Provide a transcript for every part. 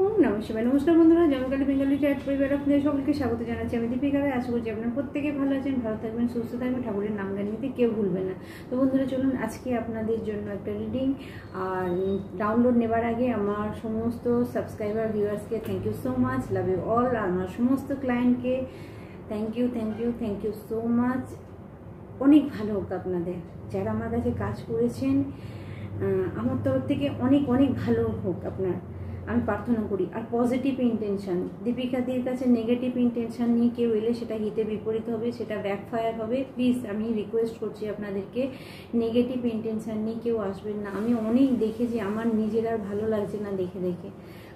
ওম নমঃ শিবায়। নমস্কার বন্ধুরা, জমকালী বেঙ্গলি চ্যাট পরিবার আপনাদের সকলকে স্বাগত জানাচ্ছি। আমি দীপিকা রায়। আশা করছি আপনারা প্রত্যেকে ভালো আছেন, ভালো থাকবেন, সুস্থ থাকবেন, ঠাকুরের নাম গান নিতে কেউ ভুলবেন না। তো বন্ধুরা চলুন আজকে আপনাদের জন্য একটা রিডিং আর ডাউনলোড নেবার আগে আমার সমস্ত সাবস্ক্রাইবার ভিউয়ার্সকে thank you so much, love you all. আর আমার সমস্ত ক্লায়েন্টকে থ্যাংক ইউ সো মাচ। অনেক ভালো হোক আপনাদের, যারা আমার কাছে কাজ করেছেন আমার তরফ থেকে অনেক অনেক ভালো হোক আপনার, আমি প্রার্থনা করি। আর পজিটিভ ইন্টেনশন, দীপিকাদির কাছে নেগেটিভ ইন্টেনশন নিয়ে কেউ এলে সেটা হিতে বিপরীত হবে, সেটা ব্যাকফায়ার হবে। প্লিজ আমি রিকোয়েস্ট করছি আপনাদেরকে, নেগেটিভ ইন্টেনশন নিয়ে কেউ আসবেন না। আমি অনেক দেখেছি, আমার নিজের আর ভালো লাগছে না দেখে দেখে।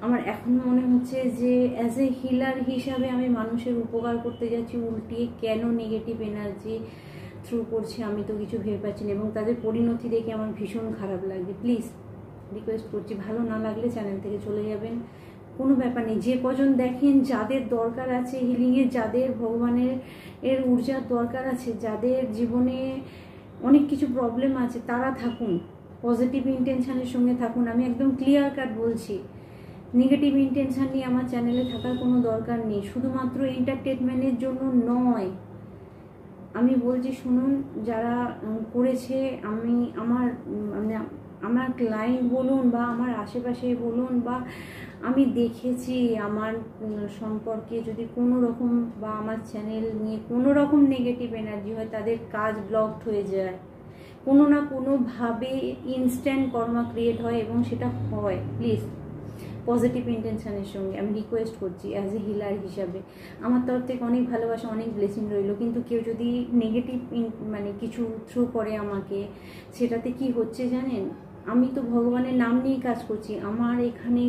আমার এখন মনে হচ্ছে যে অ্যাজ এ হিলার হিসাবে আমি মানুষের উপকার করতে যাচ্ছি, উল্টিয়ে কেন নেগেটিভ এনার্জি থ্রু করছি আমি তো কিছু ভেবে পাচ্ছি না, এবং তাদের পরিণতি দেখে আমার ভীষণ খারাপ লাগছে। প্লিজ রিকোয়েস্ট করছি, ভালো না লাগলে চ্যানেল থেকে চলে যাবেন, কোনো ব্যাপার নেই। যে কজন দেখেন, যাদের দরকার আছে হিলিংয়ের, যাদের ভগবানের ঊর্জার দরকার আছে, যাদের জীবনে অনেক কিছু প্রবলেম আছে, তারা থাকুন, পজিটিভ ইন্টেনশনের সঙ্গে থাকুন। আমি একদম ক্লিয়ার কাট বলছি, নেগেটিভ ইন্টেনশন নিয়ে আমার চ্যানেলে থাকার কোনো দরকার নেই। শুধুমাত্র এন্টারটেনমেন্টের জন্য নয়, আমি বলছি শুনুন, যারা করেছে, আমি আমার ক্লায়েন্ট বলুন বা আমার আশেপাশে বলুন বা আমি দেখেছি, আমার সম্পর্কে যদি কোনো রকম বা আমার চ্যানেল নিয়ে কোনো রকম নেগেটিভ এনার্জি হয়, তাদের কাজ ব্লকড হয়ে যায়, কোনো না কোনোভাবে ইনস্ট্যান্ট কর্মা ক্রিয়েট হয়, এবং সেটা হয়। প্লিজ পজিটিভ ইন্টেনশনের সঙ্গে আমি রিকোয়েস্ট করছি, অ্যাজ এ হিলার হিসাবে আমার তরফ থেকে অনেক ভালোবাসা, অনেক ব্লেসিং রইল। কিন্তু কেউ যদি নেগেটিভ কিছু থ্রু করে আমাকে, সেটাতে কি হচ্ছে জানেন? আমি তো ভগবানের নাম নিয়ে কাজ করছি, আমার এখানে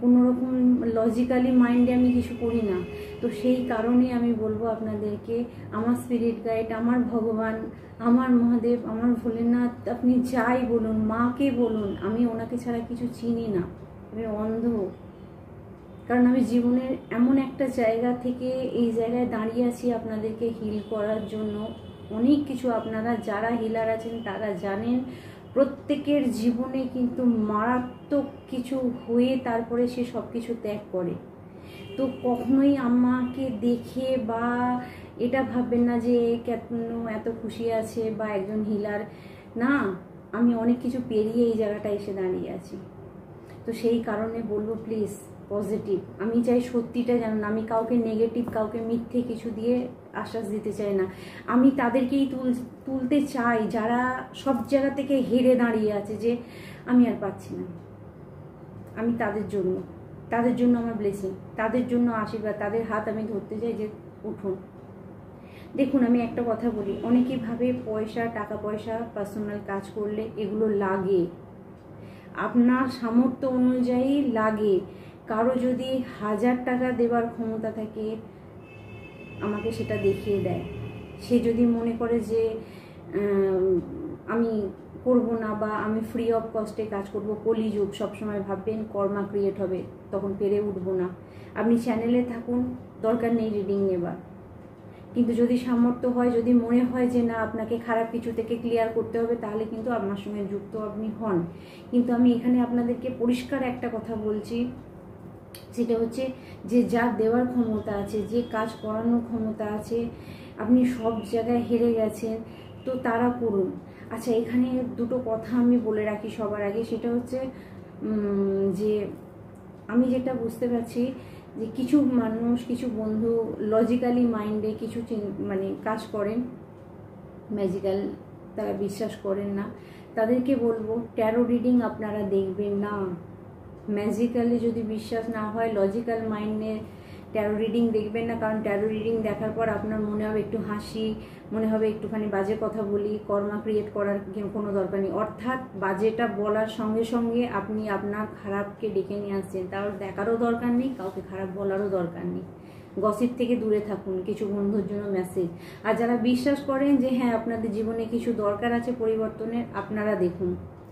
কোনো রকম লজিক্যালি মাইন্ডে আমি কিছু করি না। তো সেই কারণে আমি বলবো আপনাদেরকে, আমার স্পিরিট গাইড, আমার ভগবান, আমার মহাদেব, আমার ভোলেনাথ, আপনি যাই বলুন, মাকে বলুন, আমি ওনাকে ছাড়া কিছু চিনি না, আমি অন্ধ। কারণ আমি জীবনের এমন একটা জায়গা থেকে এই জায়গায় দাঁড়িয়ে আছি আপনাদেরকে হিল করার জন্য। অনেক কিছু আপনারা যারা হিলার আছেন তারা জানেন, প্রত্যেকের জীবনে কিন্তু মারাত্মক কিছু হয়ে তারপরে সে সব কিছু ত্যাগ করে। তো কখনোই আমাকে দেখে বা এটা ভাববেন না যে কেন এত খুশি আছে বা একজন হিলার না, আমি অনেক কিছু পেরিয়ে এই জায়গাটায় এসে দাঁড়িয়ে আছি। তো সেই কারণে বলবো প্লিজ পজিটিভ, আমি চাই সত্যিটা জানুন। আমি কাউকে নেগেটিভ, কাউকে মিথ্যে কিছু দিয়ে আশ্বাস দিতে চাই না। আমি তাদেরকেই তুলতে চাই যারা সব জায়গা থেকে হেরে দাঁড়িয়ে আছে, যে আমি আর পাচ্ছি না। আমি তাদের জন্য আমার ব্লেসিং, তাদের জন্য আশীর্বাদ, তাদের হাত আমি ধরতে চাই যে উঠুন। দেখুন আমি একটা কথা বলি, অনেকেই ভাবে পয়সা, টাকা পয়সা, পার্সোনাল কাজ করলে এগুলো লাগে, আপনার সামর্থ্য অনুযায়ী লাগে। কারো যদি 1000 টাকা দেওয়ার ক্ষমতা থাকে, আমাকে সেটা দেখিয়ে দেয়। সে যদি মনে করে যে আমি করব না বা আমি ফ্রি অফ কস্টে কাজ করব, কলিযুগ, সবসময় ভাববেন কর্মা ক্রিয়েট হবে, তখন পেরে উঠবো না। আপনি চ্যানেলে থাকুন, দরকার নেই রিডিং নেবার। কিন্তু যদি সামর্থ্য হয়, যদি মনে হয় যে না আপনাকে খারাপ কিছু থেকে ক্লিয়ার করতে হবে, তাহলে কিন্তু আমার সঙ্গে যুক্ত আপনি হন। কিন্তু আমি এখানে আপনাদেরকে পরিষ্কার একটা কথা বলছি, সেটা হচ্ছে যে যার দেওয়ার ক্ষমতা আছে, যে কাজ করানোর ক্ষমতা আছে, আপনি সব জায়গায় হেরে গেছেন, তো তারা করুন। আচ্ছা, এখানে দুটো কথা আমি বলে রাখি সবার আগে, সেটা হচ্ছে যে আমি যেটা বুঝতে পারছি যে কিছু মানুষ, কিছু বন্ধু লজিক্যালি মাইন্ডে কিছু কাজ করেন, ম্যাজিক্যাল তারা বিশ্বাস করেন না। তাদেরকে বলবো ট্যারো রিডিং আপনারা দেখবেন না। ম্যাজিক্যালি যদি বিশ্বাস না হয়, লজিক্যাল মাইন্ডে ট্যারো রিডিং দেখবেন না। কারণ ট্যারো রিডিং দেখার পর আপনার মনে হবে একটু হাসি, মনে হবে একটুখানি বাজে কথা বলি, কর্মা ক্রিয়েট করার কোনো দরকার নেই। অর্থাৎ বাজেটা বলার সঙ্গে সঙ্গে আপনি আপনার খারাপকে ডেকে নিয়ে আসছেন, তার দেখারও দরকার নেই, কাউকে খারাপ বলারও দরকার নেই। গসিপ থেকে দূরে থাকুন, কিছু বন্ধুর জন্য মেসেজ। আর যারা বিশ্বাস করেন যে হ্যাঁ আপনাদের জীবনে কিছু দরকার আছে পরিবর্তনের, আপনারা দেখুন,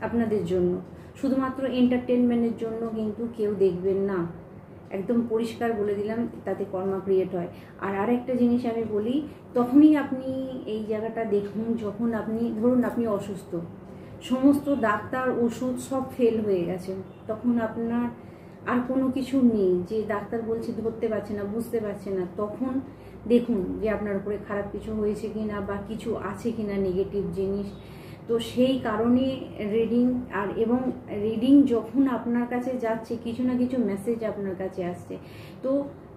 আপনাদের জন্য, শুধুমাত্র এন্টারটেনমেন্টের জন্য কিন্তু কেউ দেখবেন না। একদম পরিষ্কার বলে দিলাম, তাতে কর্মা ক্রিয়েট হয়। আর আরেকটা জিনিস আমি বলি, তখনই আপনি এই জায়গাটা দেখুন যখন আপনি ধরুন আপনি অসুস্থ, সমস্ত ডাক্তার ওষুধ সব ফেল হয়ে গেছে, তখন আপনার আর কোনো কিছু নেই, যে ডাক্তার বলছে ধরতে পারছে না, বুঝতে পারছে না, তখন দেখুন যে আপনার উপরে খারাপ কিছু হয়েছে কিনা বা কিছু আছে কিনা নেগেটিভ জিনিস। তো সেই কারণে রিডিং এবং রিডিং যখন আপনার কাছে যাচ্ছে, কিছু না কিছু মেসেজ আপনার কাছে আসছে। তো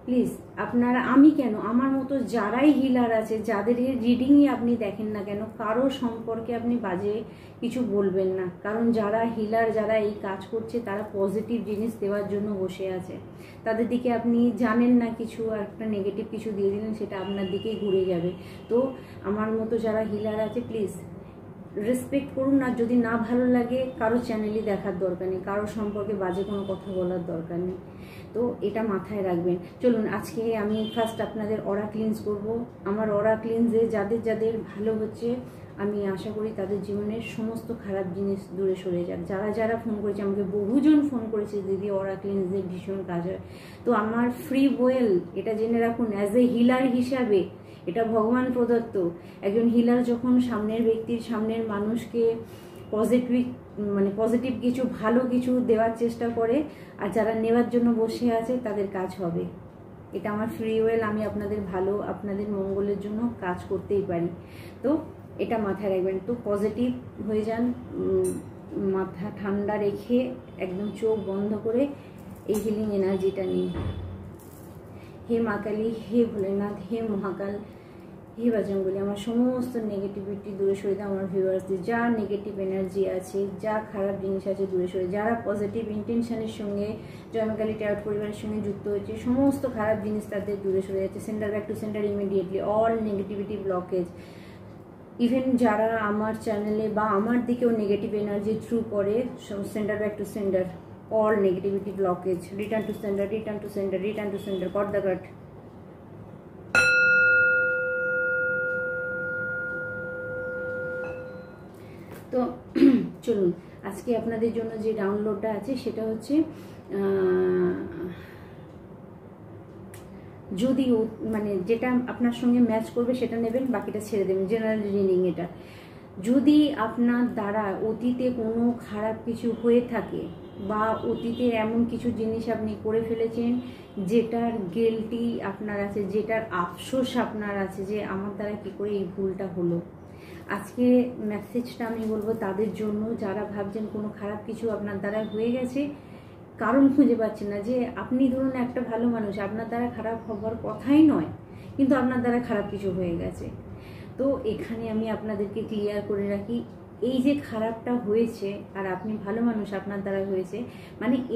প্লিজ আপনারা, আমি কেন, আমার মতো যারাই হিলার আছে, যাদের রিডিংই আপনি দেখেন না কেন, কারো সম্পর্কে আপনি বাজে কিছু বলবেন না। কারণ যারা হিলার, যারা এই কাজ করছে, তারা পজিটিভ জিনিস দেওয়ার জন্য বসে আছে। তাদের দিকে আপনি জানেন না কিছু, আর একটা নেগেটিভ কিছু দিয়ে দিলেন, সেটা আপনার দিকেই ঘুরে যাবে। তো আমার মতো যারা হিলার আছে, প্লিজ রেসপেক্ট করুন। আর যদি না ভালো লাগে, কারো চ্যানেলই দেখার দরকার নেই, কারো সম্পর্কে বাজে কোনো কথা বলার দরকার নেই। তো এটা মাথায় রাখবেন। চলুন আজকে আমি ফার্স্ট আপনাদের অরা ক্লিনস করব। আমার অরা ক্লিনসে যাদের যাদের ভালো হচ্ছে, আমি আশা করি তাদের জীবনের সমস্ত খারাপ জিনিস দূরে সরে যাক। যারা যারা ফোন করেছে, আমাকে বহুজন ফোন করেছে, দিদি অরা ক্লিনসে ভীষণ কাজ হয়। তো আমার ফ্রি ওয়েল, এটা জেনে রাখুন, অ্যাজ এ হিলার হিসাবে এটা ভগবান প্রদত্ত। একজন হিলার যখন সামনের ব্যক্তির, সামনের মানুষকে পজিটিভ কিছু, ভালো কিছু দেওয়ার চেষ্টা করে, আর যারা নেওয়ার জন্য বসে আছে, তাদের কাজ হবে। এটা আমার ফ্রি ওয়েল, আমি আপনাদের ভালো, আপনাদের মঙ্গলের জন্য কাজ করতেই পারি। তো এটা মাথায় রাখবেন। তো পজিটিভ হয়ে যান, মাথা ঠান্ডা রেখে একদম চোখ বন্ধ করে এই হিলিং এনার্জিটা নিন। হে মা কালী, হে ভোলেনাথ, হে মহাকাল, হে বাজরঙ্গবলী, আমার সমস্ত নেগেটিভিটি দূরে সরে দাও। আমার ভিউয়ার্সদের যা নেগেটিভ এনার্জি আছে, যা খারাপ জিনিস আছে, দূরে সরে, যারা পজিটিভ ইন্টেনশনের সঙ্গে জয় মা কালী ট্যারট পরিবারের সঙ্গে যুক্ত হয়েছে, সমস্ত খারাপ জিনিস তাদের দূরে সরে যাচ্ছে। Centre back to centre immediately, all negativity blockage. Even যারা আমার চ্যানেলে বা আমার দিকেও নেগেটিভ এনার্জি থ্রু করে, centre back to centre, all negativity blockage, return to centre, return to centre, return to centre, cut the cut. তো চলুন আজকে আপনাদের জন্য যে ডাউনলোডটা আছে, সেটা হচ্ছে যদি যেটা আপনার সঙ্গে ম্যাচ করবে সেটা নেবেন, বাকিটা ছেড়ে দেবেন। জেনারেল রিডিং এটা। যদি আপনার দ্বারা অতীতে কোনো খারাপ কিছু হয়ে থাকে, বা অতীতে এমন কিছু জিনিস আপনি করে ফেলেছেন যেটার গিল্টি আপনার আছে, যেটার আফসোস আপনার আছে, যে আমার দ্বারা কি করে এই ভুলটা হলো, আজকে মেসেজটা আমি বলবো তাদের জন্য, যারা ভাবছেন কোনো খারাপ কিছু আপনার দ্বারা হয়ে গেছে, কারণ খুঁজে পাচ্ছেন না। যে আপনি ধরুন একটা ভালো মানুষ, আপনার দ্বারা খারাপ হবার কথাই নয়, কিন্তু আপনার দ্বারা খারাপ কিছু হয়ে গেছে। তো এখানে আমি আপনাদেরকে ক্লিয়ার করে রাখি, এই যে খারাপটা হয়েছে, আর আপনি ভালো মানুষ, আপনার দ্বারা হয়েছে,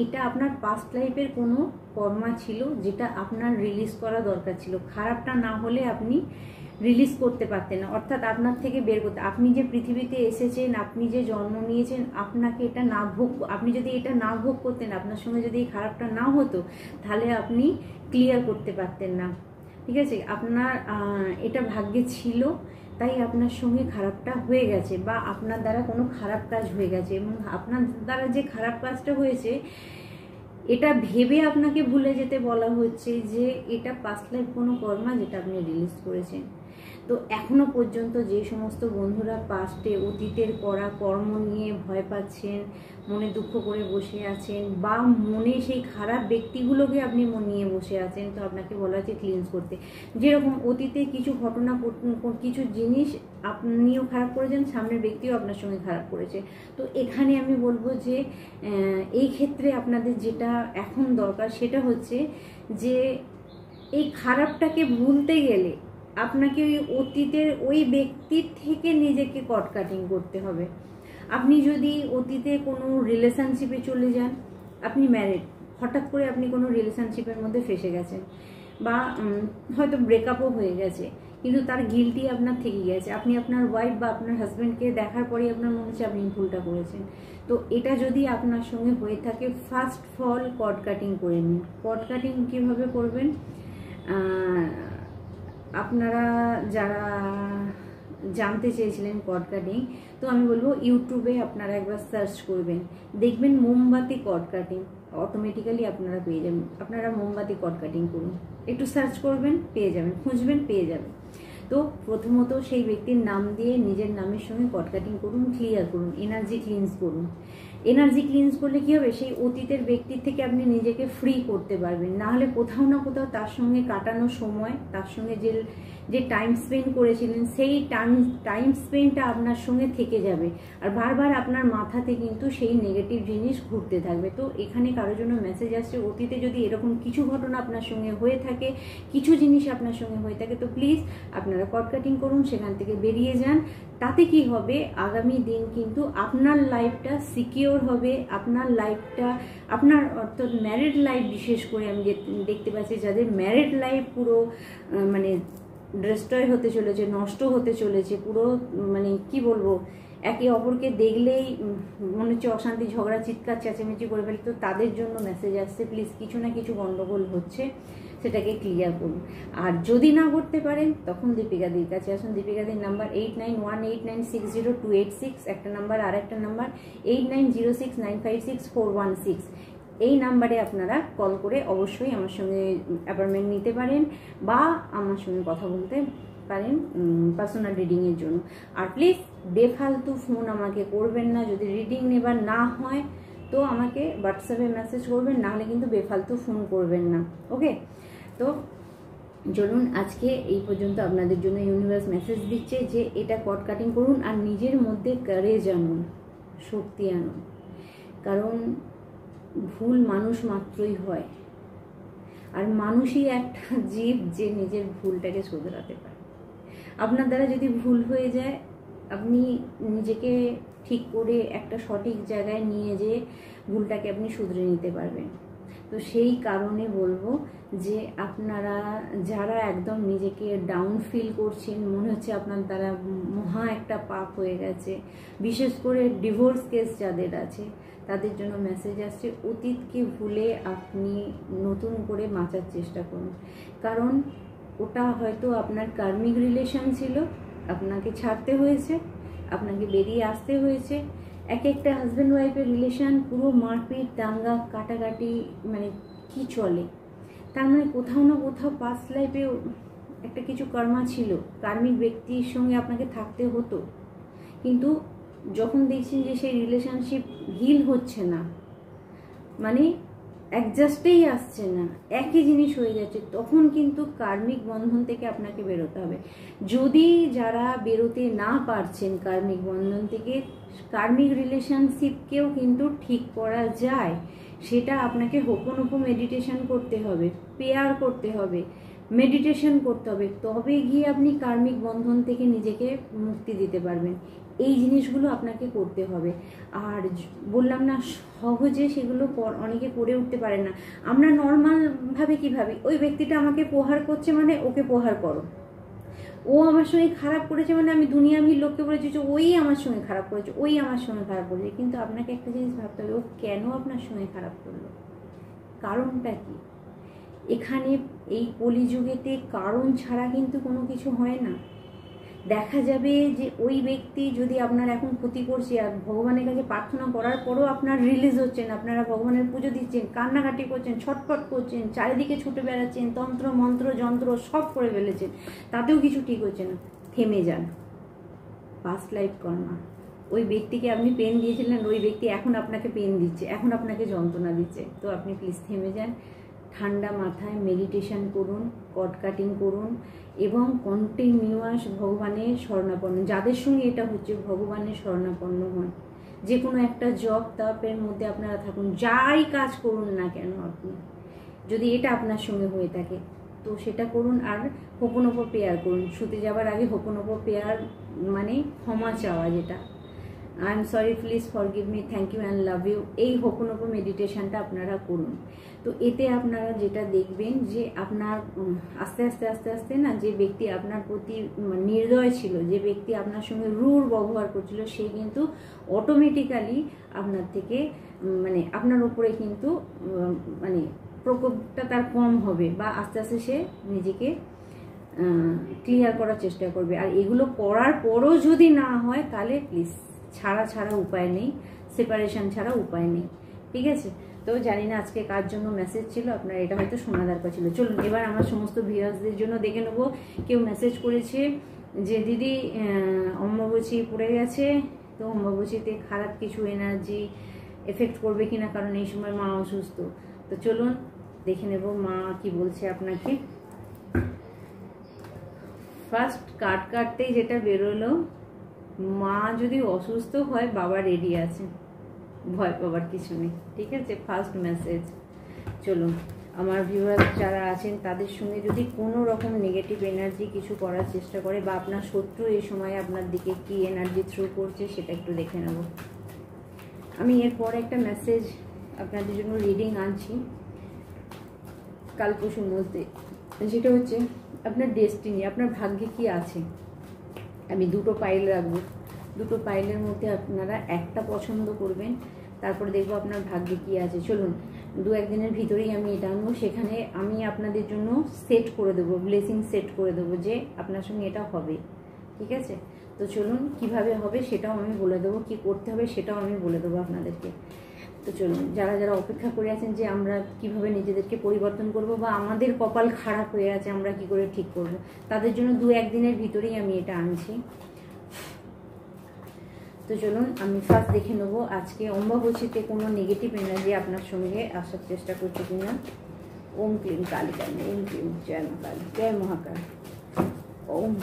এটা আপনার পাস্ট লাইফের কোনো কর্মা ছিল, যেটা আপনার রিলিজ করা দরকার ছিল। খারাপটা না হলে আপনি রিলিজ করতে পারতেন না, অর্থাৎ আপনার থেকে বের করতে। আপনি যে পৃথিবীতে এসেছেন, আপনি যে জন্ম নিয়েছেন, আপনাকে এটা না ভোগ, আপনি যদি এটা না ভোগ করতেন, আপনার সঙ্গে যদি এই খারাপটা না হতো, তাহলে আপনি ক্লিয়ার করতে পারতেন না। ঠিক আছে, আপনার এটা ভাগ্যে ছিল, তাই আপনার সঙ্গে খারাপটা হয়ে গেছে, বা আপনার দ্বারা কোনো খারাপ কাজ হয়ে গেছে, এবং আপনার দ্বারা যে খারাপ কাজটা হয়েছে, এটা ভেবে আপনাকে ভুলে যেতে বলা হচ্ছে যে এটা পাস্ট লাইফ কোনো কর্মা, যেটা আপনি রিলিজ করেছেন। তো এখনো পর্যন্ত যে সমস্ত বন্ধুরা পাস্টে, অতীতের করা কর্ম নিয়ে ভয় পাচ্ছেন, মনে দুঃখ করে বসে আছেন, বা মনে সেই খারাপ ব্যক্তিগুলোকে আপনি নিয়ে বসে আছেন, তো আপনাকে বলা হচ্ছে ক্লিনস করতে। যেরকম অতীতে কিছু ঘটনা, কিছু জিনিস আপনিও খারাপ করেছেন, সামনের ব্যক্তিও আপনার সঙ্গে খারাপ করেছে। তো এখানে আমি বলবো যে এই ক্ষেত্রে আপনাদের যেটা এখন দরকার, সেটা হচ্ছে যে এই খারাপটাকে ভুলতে গেলে আপনাকে ওই অতীতের ওই ব্যক্তির থেকে নিজেকে কট কাটিং করতে হবে। আপনি যদি অতীতে কোনো রিলেশনশিপে চলে যান, আপনি ম্যারিড, হঠাৎ করে আপনি কোনো রিলেশনশিপের মধ্যে ফেসে গেছেন, বা হয়তো ব্রেকআপও হয়ে গেছে, কিন্তু তার গিল্টি আপনার থেকে গেছে। আপনি আপনার ওয়াইফ বা আপনার হাজব্যান্ডকে দেখার পরেই আপনার মনে হচ্ছে আপনি ভুলটা করেছেন। তো এটা যদি আপনার সঙ্গে হয়ে থাকে, ফার্স্ট ফল কট কাটিং করে নিন। কট কাটিং কীভাবে করবেন, আপনারা যারা জানতে চেয়েছিলেন কট কাটিং, তো আমি বলবো ইউটিউবে আপনারা একবার সার্চ করবেন, দেখবেন মোমবাতি কট কাটিং, অটোমেটিক্যালি আপনারা পেয়ে যাবেন। আপনারা মোমবাতি কট কাটিং করুন, একটু সার্চ করবেন, পেয়ে যাবেন, খুঁজবেন, পেয়ে যাবেন। তো প্রথমত সেই ব্যক্তির নাম দিয়ে নিজের নামের সঙ্গে কট কাটিং করুন, ক্লিয়ার করুন, এনার্জি ক্লিনস করুন। এনার্জি ক্লিনস করলে কী হবে, সেই অতীতের ব্যক্তির থেকে আপনি নিজেকে ফ্রি করতে পারবেন। নাহলে কোথাও না কোথাও তার সঙ্গে কাটানো সময়, তার সঙ্গে যে টাইম স্পেন্ড করেছিলেন, সেই টাইম স্পেন্ডটা আপনার সঙ্গে থেকে যাবে, আর বারবার আপনার মাথাতে কিন্তু সেই নেগেটিভ জিনিস ঘুরতে থাকবে। তো এখানে কারোর জন্য মেসেজ আসছে, অতীতে যদি এরকম কিছু ঘটনা আপনার সঙ্গে হয়ে থাকে, কিছু জিনিস আপনার সঙ্গে হয়ে থাকে, তো প্লিজ আপনারা কট কাটিং করুন, সেখান থেকে বেরিয়ে যান। তাতে কি হবে, আগামী দিন কিন্তু আপনার লাইফটা সিকিওর হবে, আপনার লাইফটা, আপনার অর্থাৎ ম্যারিড লাইফ, বিশেষ করে আমি দেখতে পাচ্ছি যাদের ম্যারিড লাইফ পুরো মানে ডিস্ট্রয় হতে চলেছে, নষ্ট হতে চলেছে পুরো, মানে কি বলবো, একে অপরকে দেখলেই মনে হচ্ছে অশান্তি, ঝগড়া, চিৎকার চেঁচামেচি করে ফেলে। তো তাদের জন্য মেসেজ আসছে, প্লিজ কিছু না কিছু গন্ডগোল হচ্ছে, সেটাকে ক্লিয়ার করুন। আর যদি না করতে পারেন তখন দীপিকাদির কাছে আসুন। দীপিকাদির নাম্বার 8918960286 একটা নাম্বার, আর একটা নাম্বার 8906956416। এই নাম্বারে আপনারা কল করে অবশ্যই আমার সঙ্গে অ্যাপয়েন্টমেন্ট নিতে পারেন বা আমার সঙ্গে কথা বলতে পারেন পার্সোনাল রিডিংয়ের জন্য। আর প্লিজ বেফালতু ফোন আমাকে করবেন না, যদি রিডিং নেবার না হয় তো আমাকে হোয়াটসঅ্যাপে মেসেজ করবেন, নাহলে কিন্তু বেফালতু ফোন করবেন না, ওকে? তো চলুন আজকে এই পর্যন্ত। আপনাদের জন্য ইউনিভার্স মেসেজ দিচ্ছে যে এটা কট কাটিং করুন আর নিজের মধ্যে কারেজ আনুন, শক্তি আনুন, কারণ ভুল মানুষ মাত্রই হয়, আর মানুষই একটা জীব যে নিজের ভুলটাকে শুধরাতে পারে। আপনার দ্বারা যদি ভুল হয়ে যায়, আপনি নিজেকে ঠিক করে একটা সঠিক জায়গায় নিয়ে যেয়ে ভুলটাকে আপনি শুধরে নিতে পারবেন। তো সেই কারণে বলবো যে আপনারা যারা একদম নিজেকে ডাউন ফিল করছেন, মনে হচ্ছে আপনার দ্বারা মহা একটা পাপ হয়ে গেছে, বিশেষ করে ডিভোর্স কেস যাদের আছে তাদের জন্য মেসেজ আসছে, অতীতকে ভুলে আপনি নতুন করে বাঁচার চেষ্টা করুন। কারণ ওটা হয়তো আপনার কার্মিক রিলেশন ছিল, আপনাকে ছাড়তে হয়েছে, আপনাকে বেরিয়ে আসতে হয়েছে। এক একটা হাজব্যান্ড ওয়াইফের রিলেশন পুরো মারপিট, দাঙ্গা, কাটাকাটি, মানে কি চলে, তার মানে কোথাও না কোথাও পাস্ট লাইফে একটা কিছু কর্মা ছিল, কার্মিক ব্যক্তির সঙ্গে আপনাকে থাকতে হতো। কিন্তু যখন দেখছেন যে সেই রিলেশনশিপ হিল হচ্ছে না, মানে অ্যাডজাস্টেই আসছে না, একই জিনিস হয়ে যাচ্ছে, তখন কিন্তু কার্মিক বন্ধন থেকে আপনাকে বেরোতে হবে। যদি যারা বেরোতে না পারছেন কার্মিক বন্ধন থেকে, কার্মিক রিলেশনশিপকেও কিন্তু ঠিক করা যায়। সেটা আপনাকে হোপোনোপো মেডিটেশন করতে হবে, প্রেয়ার করতে হবে, মেডিটেশন করতে হবে, তবে গিয়ে আপনি কার্মিক বন্ধন থেকে নিজেকে মুক্তি দিতে পারবেন। এই জিনিসগুলো আপনাকে করতে হবে। আর বললাম না, সহজে সেগুলো অনেকে করে উঠতে পারে না। আমরা নর্মালভাবে কী ভাবি, ওই ব্যক্তিটা আমাকে প্রহার করছে মানে ওকে প্রহার করো, ও আমার সঙ্গে খারাপ করেছে মানে আমি দুনিয়াভির লোককে বলেছি যে ওই আমার সঙ্গে খারাপ করেছে, ওই আমার সঙ্গে খারাপ করেছে। কিন্তু আপনাকে একটা জিনিস ভাবতে হবে, ও কেন আপনার সঙ্গে খারাপ করলো, কারণটা কি? এখানে এই কলিযুগেতে কারণ ছাড়া কিন্তু কোনো কিছু হয় না। দেখা যাবে যে ওই ব্যক্তি যদি আপনার এখন ক্ষতি করছে, আর ভগবানের কাছে প্রার্থনা করার পরও আপনার রিলিজ হচ্ছেন, আপনারা ভগবানের পুজো দিচ্ছেন, কান্নাকাটি করছেন, ছটফট করছেন, চারিদিকে ছুটে বেড়াচ্ছেন, তন্ত্র মন্ত্র যন্ত্র সব করে ফেলেছেন, তাতেও কিছু ঠিক হচ্ছে না, থেমে যান। পাস্ট লাইফ কর্মা, ওই ব্যক্তিকে আপনি পেন দিয়েছিলেন, ওই ব্যক্তি এখন আপনাকে পেন দিচ্ছে, এখন আপনাকে যন্ত্রণা দিচ্ছে। তো আপনি প্লিজ থেমে যান, ঠান্ডা মাথায় মেডিটেশন করুন, কট কাটিং করুন এবং কন্টিনিউয়াস ভগবানের শরণাপন্ন, যাদের সঙ্গে এটা হচ্ছে ভগবানের শরণাপন্ন হন। যে কোনো একটা জব তাপের মধ্যে আপনারা থাকুন, যাই কাজ করুন না কেন আপনি, যদি এটা আপনার সঙ্গে হয়ে থাকে তো সেটা করুন। আর হোপোনোপো প্রেয়ার করুন, শুতে যাওয়ার আগে হোপোনোপো প্রেয়ার মানে ক্ষমা চাওয়া, যেটা I am sorry, please forgive me, thank you and love you, এই হোপোনোপো মেডিটেশনটা আপনারা করুন। তো এতে আপনারা যেটা দেখবেন যে আপনার আস্তে আস্তে আস্তে আস্তে না, যে ব্যক্তি আপনার প্রতি নির্দয় ছিল, যে ব্যক্তি আপনার সঙ্গে রূঢ় ব্যবহার করছিল, সে কিন্তু অটোমেটিক্যালি আপনার থেকে মানে আপনার উপরে কিন্তু মানে প্রকোপটা তার কম হবে, বা আস্তে আস্তে সে নিজেকে ক্লিয়ার করার চেষ্টা করবে। আর এগুলো করার পরও যদি না হয় তাহলে প্লিজ ছাড়া উপায় নেই, সেপারেশন ছাড়া উপায় নেই, ঠিক আছে? তো জানি না আজকে কার জন্য মেসেজ ছিল, আপনার এটা হয়তো শোনা দরকার ছিল। চলুন এবার আমার সমস্ত ভিউয়ার্সদের জন্য দেখে নেবো। কেউ মেসেজ করেছে যে দিদি অম্বুবাচী পড়ে গেছে, তো অম্বুবাচীতে খারাপ কিছু এনার্জি এফেক্ট করবে কিনা, কারণ এই সময় মা অসুস্থ। তো চলুন দেখে নেব মা কি বলছে আপনাকে। ফার্স্ট কার্ড কাটতেই যেটা বেরোলো, মা যদি অসুস্থ হয় বাবা রেডি আছে, ভয় পাবার কিছু নেই, ঠিক আছে। First message. চলুন, আমার ভিউয়ার যারা আছেন তাদের সঙ্গে যদি কোনো রকম নেগেটিভ এনার্জি কিছু করার চেষ্টা করে, বা আপনার শত্রু এই সময় আপনার দিকে কি এনার্জি থ্রু করছে সেটা একটু দেখে নেব। আমি এরপর একটা মেসেজ আপনাদের জন্য রিডিং আনছি কাল পরশুর মধ্যে, যেটা হচ্ছে আপনার ডেস্টিনি, আপনার ভাগ্যে কি আছে। আমি দুটো পাইল রাখবো, দুটো পাইলের মধ্যে আপনারা একটা পছন্দ করবেন, তারপরে দেখবো আপনার ভাগ্যে কি আছে। চলুন, 2-1 দিনের ভিতরেই আমি এটা আনবো, সেখানে আমি আপনাদের জন্য সেট করে দেবো, ব্লেসিং সেট করে দেবো যে আপনার সঙ্গে এটা হবে, ঠিক আছে। তো চলুন, কিভাবে হবে সেটাও আমি বলে দেবো, কি করতে হবে সেটাও আমি বলে দেবো আপনাদেরকে। তো চলুন, যারা যারা অপেক্ষা করে আছেন যে আমরা কিভাবে নিজেদেরকে পরিবর্তন করব, বা আমাদের কপাল খারাপ হয়ে আছে আমরা কি করে ঠিক করব, তাদের জন্য 2-1 দিনের ভিতরেই আমি এটা আনছি। তো চলুন, আমি ফার্স্ট দেখে নেব আজকে অম্বাবচীতে কোনো নেগেটিভ এনার্জি আপনার সঙ্গে আসার চেষ্টা করছে কিনা। ওম ক্লিম কালী কালী, ওম ক্লিম জয় মা কালী, জয় মহাকাল, ওম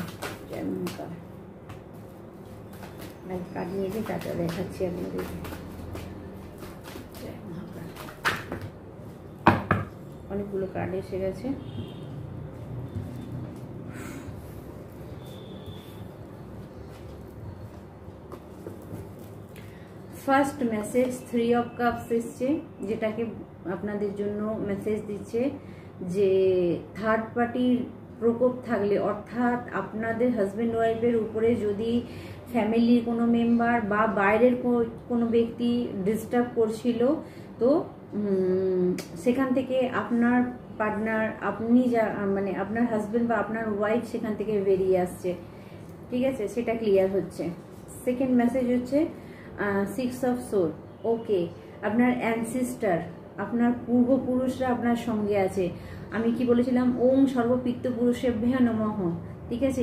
জয় মহাকাল। কার্ড নিয়ে গিয়ে টাটা দেখাচ্ছি আপনাদের। জয় মহাকাল। অনেকগুলো কার্ড এসে গেছে। ফার্স্ট মেসেজ 3 অফ কাপস এসছে, যেটাকে আপনাদের জন্য মেসেজ দিচ্ছে যে থার্ড পার্টির প্রকোপ থাকলে, অর্থাৎ আপনাদের হাজব্যান্ড ওয়াইফের উপরে যদি ফ্যামিলির কোনো মেম্বার বা বাইরের কোনো ব্যক্তি ডিস্টার্ব করছিল, তো সেখান থেকে আপনার পার্টনার, আপনি যা মানে আপনার হাজব্যান্ড বা আপনার ওয়াইফ সেখান থেকে বেরিয়ে আসছে, ঠিক আছে, সেটা ক্লিয়ার হচ্ছে। সেকেন্ড মেসেজ হচ্ছে 6 অফ সোর্ড। ওকে, আপনার অ্যানসিস্টার, আপনার পূর্বপুরুষরা আপনার সঙ্গে আছে। আমি কি বলেছিলাম, ওম সর্বপিত্ত পুরুষেভ্যঃ নমঃ, ঠিক আছে।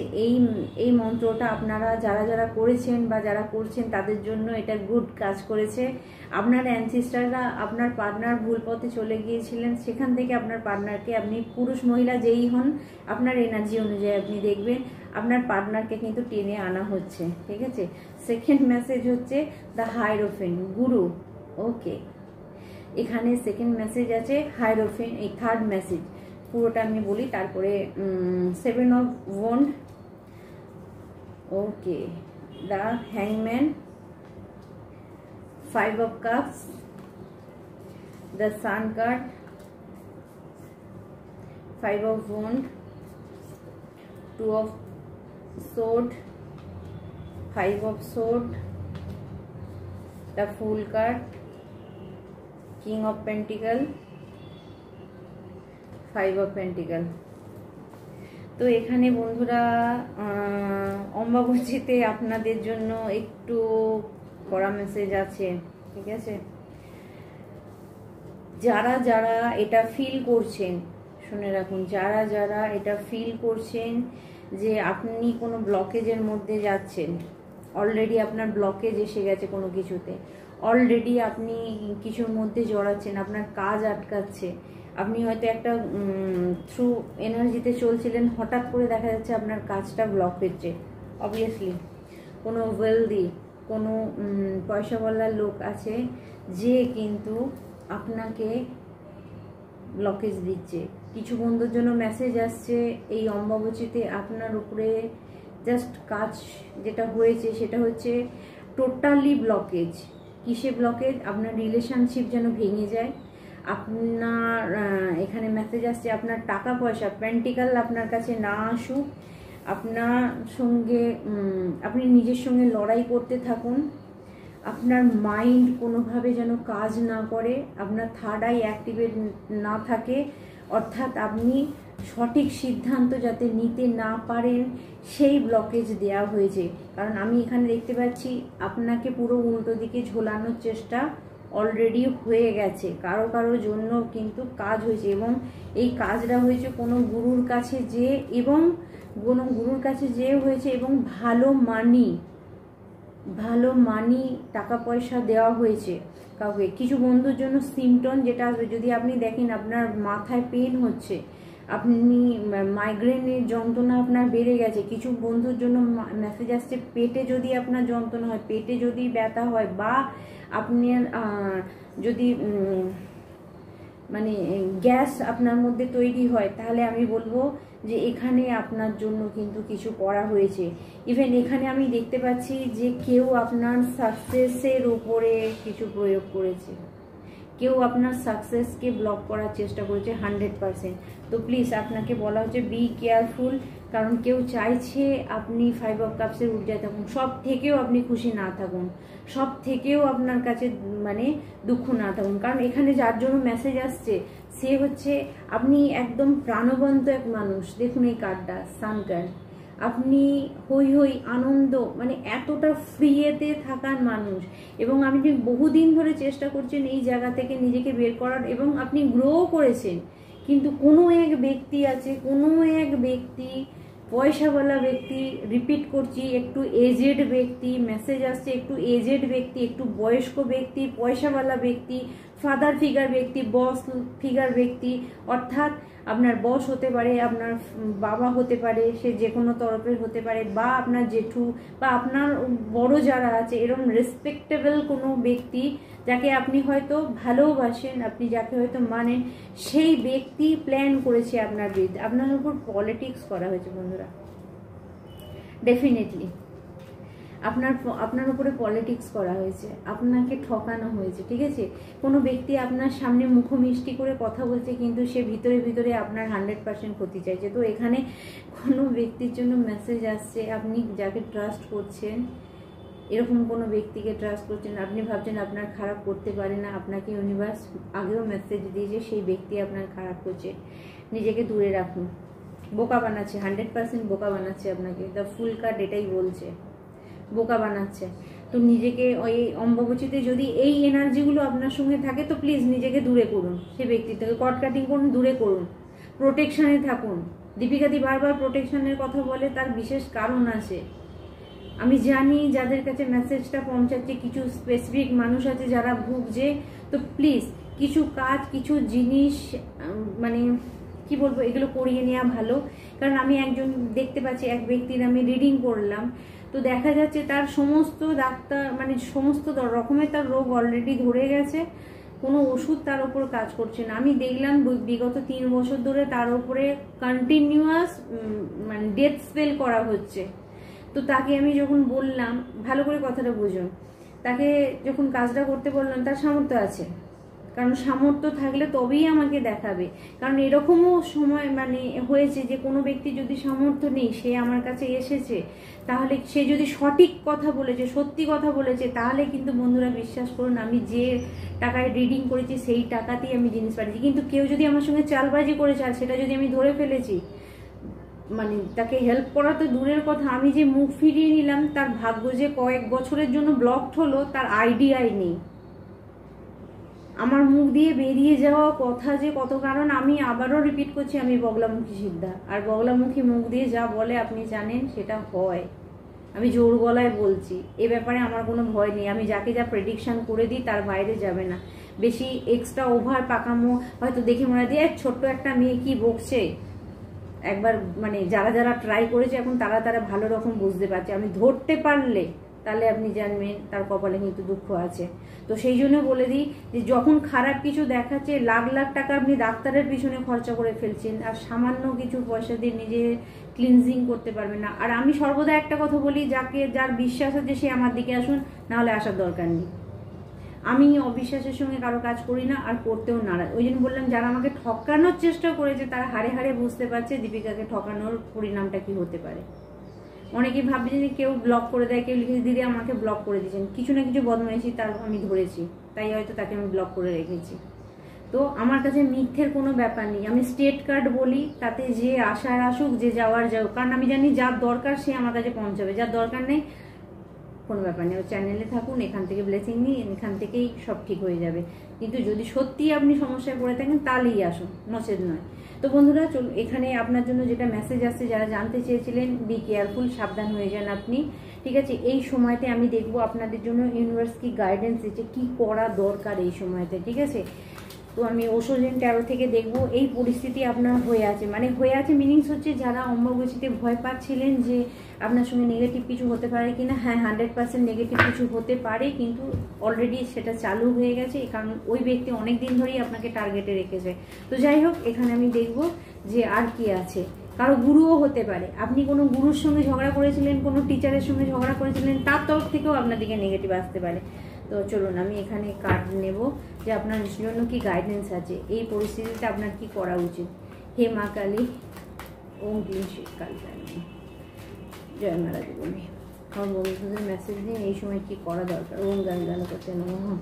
এই মন্ত্রটা আপনারা যারা যারা করেছেন বা যারা করছেন তাদের জন্য এটা গুড কাজ করেছে। আপনার অ্যানসিস্টাররা, আপনার পার্টনার ভুল পথে চলে গিয়েছিলেন, সেখান থেকে আপনার পার্টনারকে, আপনি পুরুষ মহিলা যেই হন, আপনার এনার্জি অনুযায়ী আপনি দেখবেন আপনার পার্টনারকে কিন্তু টেনে আনা হচ্ছে, ঠিক আছে। সেকেন্ড মেসেজ হচ্ছে দ্য হাইরোফেন্ট, গুরু। ওকে, এখানে সেকেন্ড মেসেজ আছে হাইরোফেন্ট। এই থার্ড মেসেজ পুরোটা আমি বলি, তারপরে 7 অফ ওয়ান্ড। ওকে, দ্য হ্যাংম্যান, 5 of cups, the sun card, 5 of wand, 2 of sword, 5 of sword, the Fool card, King of Pentacle, 5 of Pentacle। তো এখানে বন্ধুরা অম্বাবচীতে আপনাদের জন্য একটু কড়া মেসেজ আছে, ঠিক আছে। যারা যারা এটা ফিল করছেন, শুনে রাখুন, যারা যারা এটা ফিল করছেন যে আপনি কোনো ব্লকেজের মধ্যে যাচ্ছেন, অলরেডি আপনার ব্লকেজ এসে গেছে কোনো কিছুতে, অলরেডি আপনি কিছুর মধ্যে জড়াচ্ছেন, আপনার কাজ আটকাচ্ছে, আপনি হয়তো একটা থ্রু এনার্জিতে চলছিলেন, হঠাৎ করে দেখা যাচ্ছে আপনার কাজটা ব্লক হচ্ছে। অবভিয়াসলি কোনো ওয়েলদি, কোনো পয়সাওয়ালার লোক আছে যে কিন্তু আপনাকে ব্লকেজ দিচ্ছে। কিছু বন্ধুর জন্য মেসেজ আসছে এই অম্বাবচীতে আপনার উপরে জাস্ট কাজ যেটা হয়েছে সেটা হচ্ছে টোটালি ব্লকেজ। কিসে ব্লকেজ? আপনার রিলেশনশিপ যেন ভেঙে যায়। আপনার এখানে মেসেজ আসছে আপনার টাকা পয়সা পেন্টিকাল আপনার কাছে না আসুক, আপনার সঙ্গে আপনি নিজের সঙ্গে লড়াই করতে থাকুন, আপনার মাইন্ড কোনোভাবে যেন কাজ না করে, আপনার থার্ড আই অ্যাক্টিভেট না থাকে, অর্থাৎ আপনি সঠিক সিদ্ধান্ত যাতে নিতে না পারেন সেই ব্লকেজ দেওয়া হয়েছে। কারণ আমি এখানে দেখতে পাচ্ছি আপনাকে পুরো উল্টো দিকে ঝোলানোর চেষ্টা অলরেডি হয়ে গেছে, কারো কারোর জন্য কিন্তু কাজ হয়েছে, এবং এই কাজটা হয়েছে কোনো গুরুর কাছে যে, এবং কোনো গুরুর কাছে যে হয়েছে, এবং ভালো মানি টাকা পয়সা দেওয়া হয়েছে। কাউকে। কিছু বন্ধুর জন্য সিমটম যেটা আসবে, যদি আপনি দেখেন আপনার মাথায় পেন হচ্ছে, আপনি মাইগ্রেনের যন্ত্রণা আপনার বেড়ে গেছে, কিছু বন্ধুর জন্য মেসেজ আসছে পেটে যদি আপনার যন্ত্রণা হয়, পেটে যদি ব্যথা হয়, বা আপনার যদি মানে গ্যাস আপনার মধ্যে তৈরি হয়, তাহলে আমি বলবো যে এখানে আপনার জন্য কিন্তু কিছু করা হয়েছে। ইভেন এখানে আমি দেখতে পাচ্ছি যে কেউ আপনার সাকসেসের উপরে কিছু প্রয়োগ করেছে, কেউ আপনার সাকসেসকে ব্লক করার চেষ্টা করেছে 100%। তো প্লিজ আপনাকে বলা হচ্ছে বি কেয়ারফুল, কারণ কেউ চাইছে আপনি 5 অফ কাপসের ঊর্জায় থাকুন, সব থেকেও আপনি খুশি না থাকুন, সব থেকেও আপনার কাছে মানে দুঃখ না থাকুন। কারণ এখানে যার জন্য মেসেজ আসছে সে হচ্ছে আপনি একদম প্রাণবন্ত এক মানুষ। দেখুন এই কার্ডটা, সান কার্ড, আপনি হই হই আনন্দ মানে এতটা ফ্রিয়েতে থাকার মানুষ, এবং আপনি বহুদিন ধরে চেষ্টা করছেন এই জায়গা থেকে নিজেকে বের করার, এবং আপনি গ্রো করেছেন। কিন্তু কোনো এক ব্যক্তি আছে, কোনো এক ব্যক্তি, পয়সাওয়ালা ব্যক্তি, রিপিট করছি, একটু এজেড ব্যক্তি, মেসেজ আসছে একটু এজেড ব্যক্তি, একটু বয়স্ক ব্যক্তি, পয়সাওয়ালা ব্যক্তি, ফাদার ফিগার ব্যক্তি, বস ফিগার ব্যক্তি, অর্থাৎ আপনার বস হতে পারে, আপনার বাবা হতে পারে, সে যে কোনো তরফের হতে পারে, বা আপনার জেঠু, বা আপনার বড় যারা আছে, এরকম রেসপেক্টেবল কোনো ব্যক্তি যাকে আপনি হয়তো ভালোবাসেন, আপনি যাকে হয়তো মানেন, সেই ব্যক্তি প্ল্যান করেছে আপনার বিরুদ্ধে, আপনার উপর পলিটিক্স করা হয়েছে বন্ধুরা। ডেফিনেটলি আপনার উপরে পলিটিক্স করা হয়েছে, আপনাকে ঠকানো হয়েছে, ঠিক আছে। কোনো ব্যক্তি আপনার সামনে মুখমিষ্টি করে কথা বলছে, কিন্তু সে ভিতরে ভিতরে আপনার 100% ক্ষতি চাইছে। তো এখানে কোনো ব্যক্তির জন্য মেসেজ আসছে, আপনি যাকে ট্রাস্ট করছেন, এরকম কোনো ব্যক্তিকে ট্রাস্ট করছেন, আপনি ভাবছেন আপনার খারাপ করতে পারে না, আপনাকে ইউনিভার্স আগেও মেসেজ দিয়েছে সেই ব্যক্তি আপনার খারাপ করছে, নিজেকে দূরে রাখুন। বোকা বানাচ্ছে, 100% বোকা বানাচ্ছে আপনাকে। দ্য ফুল কার্ড এটাই বলছে, বোকা বানাচ্ছে। তো নিজেকে ওই অম্বুবাচীতে যদি এই এনার্জিগুলো আপনার সঙ্গে থাকে, তো প্লিজ নিজেকে দূরে করুন, সে ব্যক্তি থেকে কট কাটিং করুন, দূরে করুন, প্রোটেকশনে থাকুন। দীপিকাদি বারবার প্রোটেকশনের কথা বলে, তার বিশেষ কারণ আছে। আমি জানি যাদের কাছে মেসেজটা পৌঁছাচ্ছে, কিছু স্পেসিফিক মানুষ আছে যারা ভুগছে। তো প্লিজ কিছু কাজ, কিছু জিনিস মানে কি বলবো, এগুলো করিয়ে নেওয়া ভালো। কারণ আমি একজন দেখতে পাচ্ছি, এক ব্যক্তির আমি রিডিং করলাম, তো দেখা যাচ্ছে তার সমস্ত ডাক্তার মানে সমস্ত রকমের তার রোগ অলরেডি ধরে গেছে, কোনো ওষুধ তার উপর কাজ করছে না। আমি দেখলাম বিগত 3 বছর ধরে তার উপরে কন্টিনিউয়াস মানে ডেথ স্পেল করা হচ্ছে। তো তাকে আমি যখন বললাম, ভালো করে কথাটা বুঝুন, তাকে যখন কাজটা করতে বললাম, তার সামর্থ্য আছে, কারণ সামর্থ্য থাকলে তবেই আমাকে দেখাবে। কারণ এরকমও সময় মানে হয়েছে যে কোনো ব্যক্তি যদি সামর্থ্য নেই, সে আমার কাছে এসেছে, তাহলে সে যদি সঠিক কথা বলেছে, সত্যি কথা বলেছে, তাহলে কিন্তু বন্ধুরা বিশ্বাস করুন, আমি যে টাকায় রিডিং করেছি সেই টাকাতেই আমি জিনিস পাঠিয়েছি। কিন্তু কেউ যদি আমার সঙ্গে চালবাজি করেছে, আর সেটা যদি আমি ধরে ফেলেছি, মানে তাকে হেল্প করা তো দূরের কথা, আমি যে মুখ ফিরিয়ে নিলাম, তার ভাগ্য যে কয়েক বছরের জন্য ব্লকড হলো তার আইডিয়াই নেই। আমার মুখ দিয়ে বেরিয়ে যাওয়া কথা যে কত, কারণ আমি আবারও রিপিট করছি, আমি বগলামুখী সিদ্ধা, আর বগলামুখী মুখ দিয়ে যা বলে আপনি জানেন সেটা হয়। আমি জোর গলায় বলছি, এ ব্যাপারে আমার কোনো ভয় নেই। আমি যাকে যা প্রেডিকশন করে দিই তার বাইরে যাবে না। বেশি এক্সট্রা ওভার পাকামো হয়তো দেখে মনে দিয়ে ছোট্ট একটা মেয়ে কি বকছে, একবার মানে যারা যারা ট্রাই করেছে এখন তারা ভালো রকম বুঝতে পারছে। আমি ধরতে পারলে তাহলে আপনি জানবেন তার কপালে কিন্তু দুঃখ আছে। তো সেই জন্য বলে দিই যে যখন খারাপ কিছু দেখাচ্ছে, লাখ লাখ টাকা আপনি ডাক্তারের পিছনে খরচা করে ফেলছেন, আর সামান্য কিছু পয়সা দিয়ে নিজে ক্লিনজিং করতে পারবেন না। আর আমি সর্বদা একটা কথা বলি, যার বিশ্বাস আছে সে আমার দিকে আসুন, নাহলে আসার দরকার নেই। আমি অবিশ্বাসের সঙ্গে কারো কাজ করি না, আর করতেও নারাজ। ওই জন্য বললাম, যারা আমাকে ঠকানোর চেষ্টা করেছে তারা হাড়ে হাড়ে বুঝতে পারছে দীপিকাকে ঠকানোর পরিণামটা কি হতে পারে। অনেকেই ভাবছে যে কেউ ব্লক করে দেয়, কেউ লিখেছে দিদি আমাকে ব্লক করে দিয়েছেন, কিছু না কিছু বদমাইশি তার আমি ধরেছি, তাই হয়তো তাকে আমি ব্লক করে রেখেছি। তো আমার কাছে মিথ্যের কোনো ব্যাপার নেই। আমি স্টেট কার্ড বলি, তাতে যে আসার আসুক, যে যাওয়ার যাও, কারণ আমি জানি যার দরকার সে আমার কাছে পৌঁছাবে, যার দরকার নেই কোনো ব্যাপার নেই, চ্যানেলে থাকুন, এখান থেকে ব্লেসিং নিই, এখান থেকেই সব ঠিক হয়ে যাবে। কিন্তু যদি সত্যি আপনি সমস্যায় পড়ে থাকেন তাহলেই আসুন, নচেত নয়। তো বন্ধুরা চলুন, এখানে আপনার জন্য যেটা মেসেজ আসছে, যারা জানতে চেয়েছিলেন, বি কেয়ারফুল, সাবধান হয়ে যান আপনি, ঠিক আছে। এই সময়তে আমি দেখবো আপনাদের জন্য ইউনিভার্স কি গাইডেন্স দিচ্ছে, কি করা দরকার এই সময়তে, ঠিক আছে। তো আমি ওশোজেন ট্যারো থেকে দেখবো এই পরিস্থিতি আপনার হয়ে আছে, মানে হয়ে আছে মিনিংস হচ্ছে যারা অম্বুবাচীতে ভয় পাচ্ছিলেন যে আপনার সঙ্গে নেগেটিভ কিছু হতে পারে কিনা, হ্যাঁ 100% নেগেটিভ কিছু হতে পারে, কিন্তু অলরেডি সেটা চালু হয়ে গেছে, কারণ ওই ব্যক্তি অনেক দিন ধরেই আপনাকে টার্গেটে রেখেছে। তো যাই হোক, এখানে আমি দেখব যে আর কি আছে। কারো গুরুও হতে পারে, আপনি কোনো গুরুর সঙ্গে ঝগড়া করেছিলেন, কোনো টিচারের সঙ্গে ঝগড়া করেছিলেন, তার তরফ থেকেও আপনার দিকে নেগেটিভ আসতে পারে। তো চলুন আমি এখানে কার্ড নেব যে আপনার জন্য কি গাইডেন্স আছে, এই পরিস্থিতিতে আপনার কি করা উচিত। হে মা কালী, ওম ক্লিন শিব কালী, জয় মা রাজবনী। আমার বন্ধুদের মেসেজ দিন এই সময় কি করা দরকার। ওম গান গান করতে নমঃ।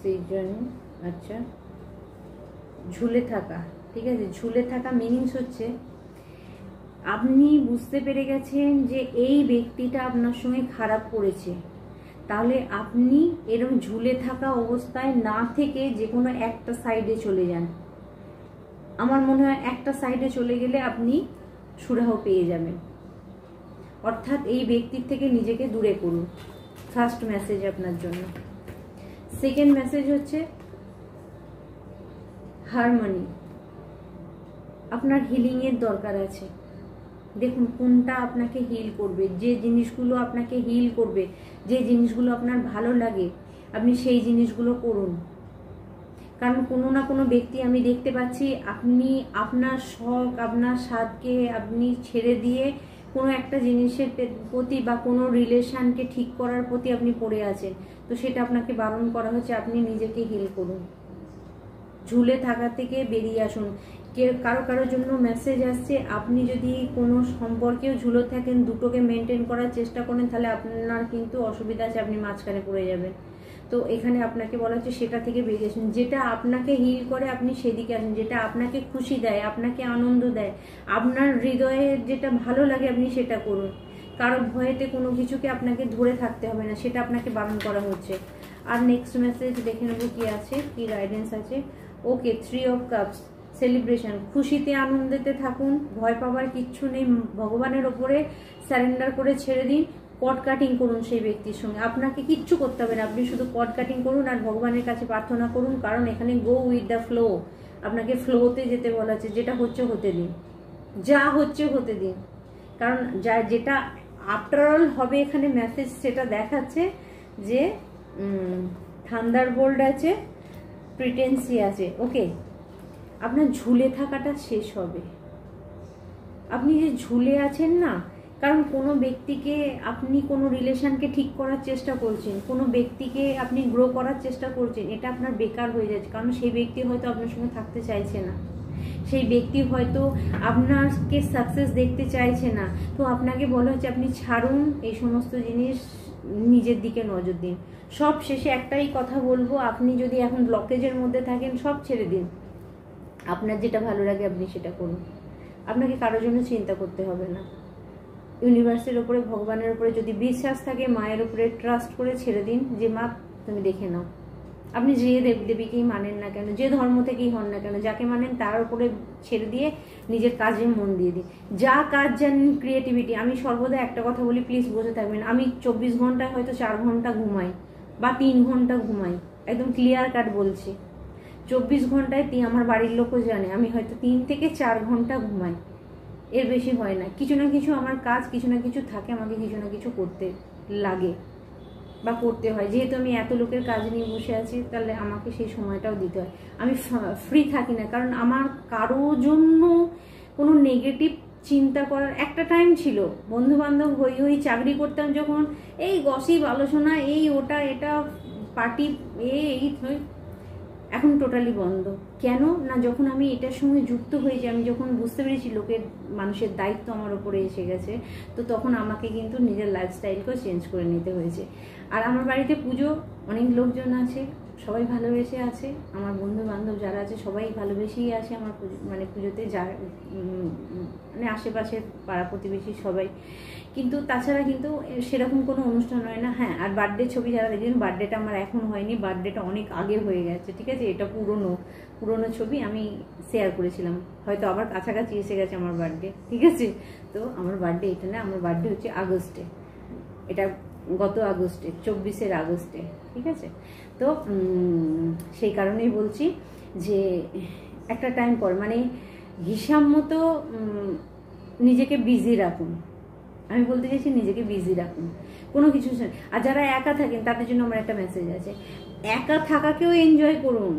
সেই জন্য আচ্ছা, ঝুলে থাকা, ঠিক আছে। ঝুলে থাকা মিনিংস হচ্ছে আপনি বুঝতে পেরে গেছেন যে এই ব্যক্তিটা আপনার সঙ্গে খারাপ করেছে, তাহলে আপনি এরকম ঝুলে থাকা অবস্থায় না থেকে যে কোনো একটা সাইডে চলে যান। আমার মনে হয় একটা সাইডে চলে গেলে আপনি সুরাহ পেয়ে যাবেন, অর্থাৎ এই ব্যক্তির থেকে নিজেকে দূরে করুন। ফার্স্ট মেসেজ আপনার জন্য। সেকেন্ড মেসেজ হচ্ছে হারমোনি, আপনার হিলিংয়ের দরকার আছে। দেখুন কোনটা আপনাকে হিল করবে, যে জিনিসগুলো আপনাকে হিল করবে, যে জিনিসগুলো আপনার ভালো লাগে, আপনি সেই জিনিসগুলো করুন। কারণ কোনো না কোনো ব্যক্তি আমি দেখতে পাচ্ছি আপনি আপনার শখ, আপনার স্বাদকে আপনি ছেড়ে দিয়ে কোনো একটা জিনিসের প্রতি বা কোনো রিলেশনকে ঠিক করার প্রতি আপনি পড়ে আছেন। তো সেটা আপনাকে বারণ করা হচ্ছে, আপনি নিজেকে হিল করুন, ঝুলে থাকা থেকে বেরিয়ে আসুন। কারোর জন্য মেসেজ আসছে, আপনি যদি কোনো সম্পর্কেও ঝুলে থাকেন, দুটোকে মেনটেন করার চেষ্টা করেন, তাহলে আপনার কিন্তু অসুবিধা আছে, আপনি মাঝখানে পড়ে যাবেন। তো এখানে আপনাকে বলা হচ্ছে সেটা থেকে বেরিয়ে আসুন, যেটা আপনাকে হিল করে আপনি সেদিকে আসুন, যেটা আপনাকে খুশি দেয়, আপনাকে আনন্দ দেয়, আপনার হৃদয়ে যেটা ভালো লাগে আপনি সেটা করুন। কারো ভয়েতে কোনো কিছুকে আপনাকে ধরে থাকতে হবে না, সেটা আপনাকে বারণ করা হচ্ছে। আর নেক্সট মেসেজ দেখে নেবো কি আছে, কি গাইডেন্স আছে। ওকে, 3 অফ কাপস, সেলিব্রেশন, খুশিতে আনন্দেতে থাকুন, ভয় পাবার কিচ্ছু নেই, ভগবানের ওপরে স্যারেন্ডার করে ছেড়ে দিন। কট কাটিং করুন সেই ব্যক্তির সঙ্গে, আপনাকে কিচ্ছু করতে হবে না, আপনি শুধু কট কাটিং করুন আর ভগবানের কাছে প্রার্থনা করুন। কারণ এখানে গো উইথ দ্য ফ্লো, আপনাকে ফ্লোতে যেতে বলা আছে, যেটা হচ্ছে হতে দিন, যা হচ্ছে হতে দিন। কারণ যেটা আফটার অল হবে, এখানে মেসেজ সেটা দেখাচ্ছে যে থান্ডারবোল্ট আছে, প্রিটেন্সি আছে। ওকে, আপনার ঝুলে থাকাটা শেষ হবে। আপনি যে ঝুলে আছেন না, কারণ কোনো ব্যক্তিকে আপনি কোনো রিলেশনকে ঠিক করার চেষ্টা করছেন, কোনো ব্যক্তিকে আপনি গ্রো করার চেষ্টা করছেন, এটা আপনার বেকার হয়ে যাচ্ছে। কারণ সেই ব্যক্তি হয়তো আপনার সঙ্গে থাকতে চাইছে না, সেই ব্যক্তি হয়তো আপনাকে সাকসেস দেখতে চাইছে না। তো আপনাকে বলা হচ্ছে আপনি ছাড়ুন এই সমস্ত জিনিস, নিজের দিকে নজর দিন। সব শেষে একটাই কথা বলবো, আপনি যদি এখন ব্লকেজের মধ্যে থাকেন, সব ছেড়ে দিন, আপনার যেটা ভালো লাগে আপনি সেটা করুন। আপনাকে কারোর জন্য চিন্তা করতে হবে না। ইউনিভার্সের ওপরে, ভগবানের উপরে যদি বিশ্বাস থাকে, মায়ের উপরে ট্রাস্ট করে ছেড়ে দিন যে মা তুমি দেখে নাও। আপনি যে দেবদেবীকেই মানেন না কেন, যে ধর্ম থেকেই হন না কেন, যাকে মানেন তার উপরে ছেড়ে দিয়ে নিজের কাজে মন দিয়ে দিন। যা কাজ জানেন, ক্রিয়েটিভিটি। আমি সর্বদা একটা কথা বলি, প্লিজ বসে থাকবেন। আমি 24 ঘন্টায় হয়তো 4 ঘন্টা ঘুমাই বা 3 ঘন্টা ঘুমাই, একদম ক্লিয়ার কাট বলছি। 24 ঘন্টায় আমার বাড়ির লোকও জানে আমি হয়তো 3 থেকে 4 ঘন্টা ঘুমাই, এর বেশি হয় না। কিছু না কিছু আমার কাজ, কিছু না কিছু থাকে, আমাকে কিছু না কিছু করতে লাগে বা করতে হয়। যেহেতু আমি এত লোকের কাজ নিয়ে বসে আছি, তাহলে আমাকে সেই সময়টাও দিতে হয়। আমি ফ্রি থাকি না, কারণ আমার কারো জন্য কোনো নেগেটিভ চিন্তা করার একটা টাইম ছিল। বন্ধু বান্ধব হই চাকরি করতাম যখন, এই গসিপ আলোচনা, এই ওটা এটা পার্টি, এই এখন টোটালি বন্ধ। কেন না, যখন আমি এটার সঙ্গে যুক্ত হয়েছি, আমি যখন বুঝতে পেরেছি লোকের, মানুষের দায়িত্ব আমার ওপরে এসে গেছে, তো তখন আমাকে কিন্তু নিজের লাইফস্টাইলকেও চেঞ্জ করে নিতে হয়েছে। আর আমার বাড়িতে পুজো, অনেক লোকজন আছে, সবাই ভালোবেসে আছে, আমার বন্ধু বান্ধব যারা আছে সবাই ভালোবেসেই আছে আমার মানে পুজোতে, যা মানে আশেপাশে পাড়া প্রতিবেশী সবাই। কিন্তু তাছাড়া কিন্তু সেরকম কোনো অনুষ্ঠান হয় না। হ্যাঁ, আর বার্থডে ছবি যারা দেখেন, বার্থডেটা আমার এখন হয়নি, বার্থডেটা অনেক আগে হয়ে গেছে, ঠিক আছে। এটা পুরনো ছবি আমি শেয়ার করেছিলাম, হয়তো আবার কাছাকাছি এসে গেছে আমার বার্থডে, ঠিক আছে। তো আমার বার্থডে এটা না, আমার বার্থডে হচ্ছে আগস্টে, এটা গত আগস্টে, 24শে আগস্টে, ঠিক আছে। তো সেই কারণেই বলছি যে একটা টাইম পর মানে হিসাব মতো নিজেকে বিজি রাখুন, আমি বলতে চাইছি নিজেকে বিজি রাখুন কোনো কিছু। আর যারা একা থাকেন তাদের জন্য আমার একটা মেসেজ আছে, একা থাকাকেও এনজয় করুন।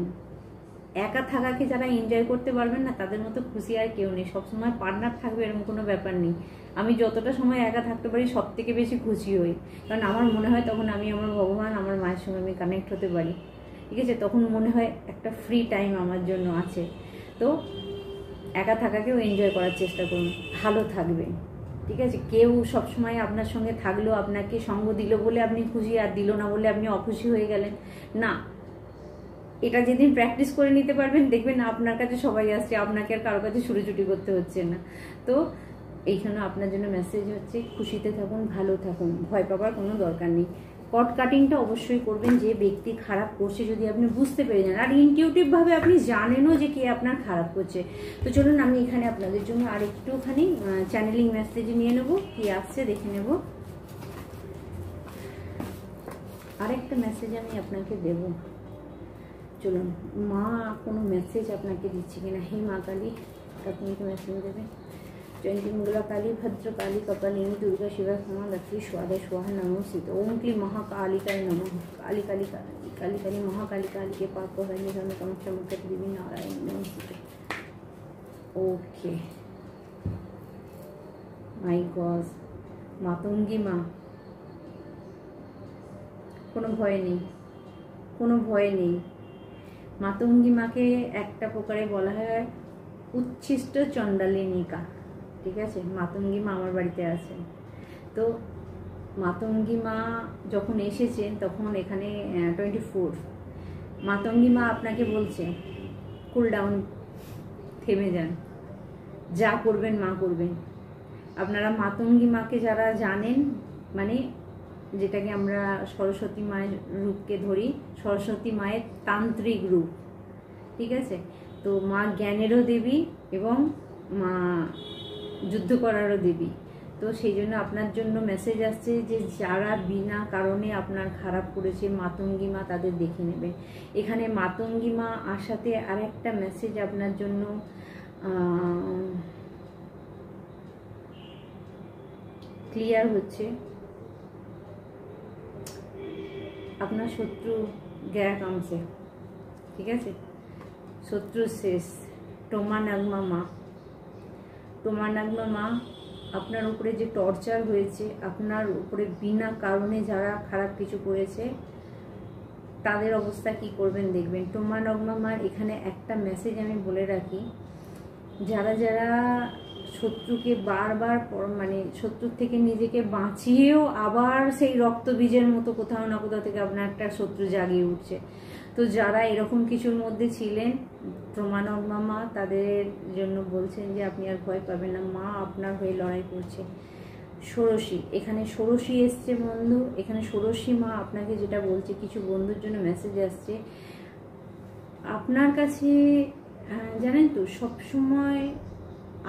একা থাকাকে যারা এনজয় করতে পারবেন না, তাদের মতো খুশি আর কেউ নেই। সবসময় পার্টনার থাকবে এরকম কোনো ব্যাপার নেই। আমি যতটা সময় একা থাকতে পারি সব থেকে বেশি খুশি হই, কারণ আমার মনে হয় তখন আমি আমার ভগবান, আমার মায়ের সঙ্গে আমি কানেক্ট হতে পারি, ঠিক আছে। তখন মনে হয় একটা ফ্রি টাইম আমার জন্য আছে। তো একা থাকাকেও এনজয় করার চেষ্টা করুন, ভালো থাকবেন, ঠিক আছে। কেউ সবসময় আপনার সঙ্গে থাকলেও আপনাকে সঙ্গ দিল বলে আপনি খুশি, আর দিল না বলে আপনি অখুশি হয়ে গেলেন না। এটা যেদিন প্র্যাকটিস করে নিতে পারবেন, দেখবেন আপনার কাছে সবাই আসছে, আপনাকে আর কারো কাছে ছুটোছুটি করতে হচ্ছে না। তো এইখানে আপনার জন্য মেসেজ হচ্ছে, খুশিতে থাকুন, ভালো থাকুন, ভয় পাবার কোনো দরকার নেই। কট কাটিংটা অবশ্যই করবেন, যে ব্যক্তি খারাপ করছে যদি আপনি বুঝতে পেরে যান, আর ইনটিউটিভভাবে আপনি জানেনও যে কে আপনার খারাপ করছে। তো চলুন আমি এখানে আপনাদের জন্য আর একটুখানি চ্যানেলিং মেসেজ নিয়ে নেব, কি আসছে দেখে নেব। আরেকটা মেসেজ আমি আপনাকে দেব, চলুন। মা কোনো মেসেজ আপনাকে দিচ্ছে কিনা, হে মা কালী আপনি কি মেসেজ দেবেন। जयंती मंगला काली भद्र काली कपालिनी दुर्गा शिवा क्षमा लक्ष्मी स्वाहा स्वाहा नमो सीता। ओम क्ली महाकालिकाय नमः। काली काली काली काली काली महाकाली काली के पाप हरने हमें कामाख्या मुक्त देवी नारायण नमो Sita. Okay my God, Matangi মা, কোনো ভয় নেই, কোনো ভয় নেই। মাতঙ্গী মাকে একটা প্রকারে বলা হয় উচ্ছিষ্ট চণ্ডালিনীকা, ঠিক আছে। মাতঙ্গী মা আমার বাড়িতে আছেন। তো মাতঙ্গী মা যখন এসেছেন তখন এখানে 24 মাতঙ্গী মা আপনাকে বলছে কুল ডাউন, থেমে যান, যা করবেন মা করবেন। আপনারা মাতঙ্গী মাকে যারা জানেন, মানে যেটাকে আমরা সরস্বতী মায়ের রূপকে ধরি, সরস্বতী মায়ের তান্ত্রিক রূপ, ঠিক আছে। তো মা জ্ঞানেরও দেবী এবং মা যুদ্ধ করারও দেবী। তো সেই জন্য আপনার জন্য মেসেজ আসছে যে যারা বিনা কারণে আপনার খারাপ করেছে, মাতঙ্গী মা তাদের দেখে নেবে। এখানে মাতঙ্গী মা আসাতে আর একটা মেসেজ আপনার জন্য ক্লিয়ার হচ্ছে। আপনার শত্রু গ্যারা কামছে, ঠিক আছে, শত্রু শেষ। টোমা নাগমা মা, টোমা নাগমা মা আপনার উপরে যে টর্চার হয়েছে, আপনার উপরে বিনা কারণে যারা খারাপ কিছু করেছে তাদের অবস্থা কি করবেন দেখবেন। টোমা নাগমা মার এখানে একটা মেসেজ আমি বলে রাখি, যারা যারা শত্রুকে বারবার মানে শত্রুর থেকে নিজেকে বাঁচিয়েও আবার সেই রক্তবীজের মতো কোথাও না কোথাও থেকে আপনার একটা শত্রু জাগিয়ে উঠছে, তো যারা এরকম কিছুর মধ্যে ছিলেন, প্রমাণম্মা মা তাদের জন্য বলছেন যে আপনি আর ভয় পাবেন না, মা আপনার হয়ে লড়াই করছে। ষোড়শী, এখানে ষোড়শী এসছে বন্ধু, এখানে ষোড়শী মা আপনাকে যেটা বলছে, কিছু বন্ধুর জন্য মেসেজ আসছে আপনার কাছে। জানেন তো, সবসময়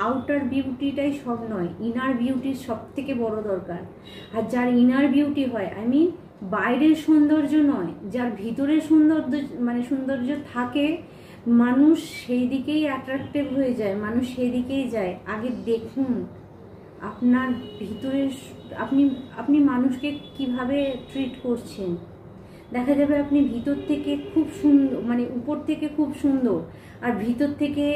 আউটার বিউটিটাই সব নয়, ইনার বিউটির সব থেকে বড় দরকার। আর যার ইনার বিউটি হয়, আই মিন বাইরের সৌন্দর্য নয়, যার ভিতরের সৌন্দর্য থাকে, মানুষ সেই দিকেই অ্যাট্রাক্টিভ হয়ে যায়, মানুষ সেই দিকেই যায়। আগে দেখুন আপনার ভিতরের, আপনি মানুষকে কিভাবে ট্রিট করছেন, দেখা যাবে আপনি ভিতর থেকে খুব সুন্দর, মানে উপর থেকে খুব সুন্দর, আর ভিতর থেকে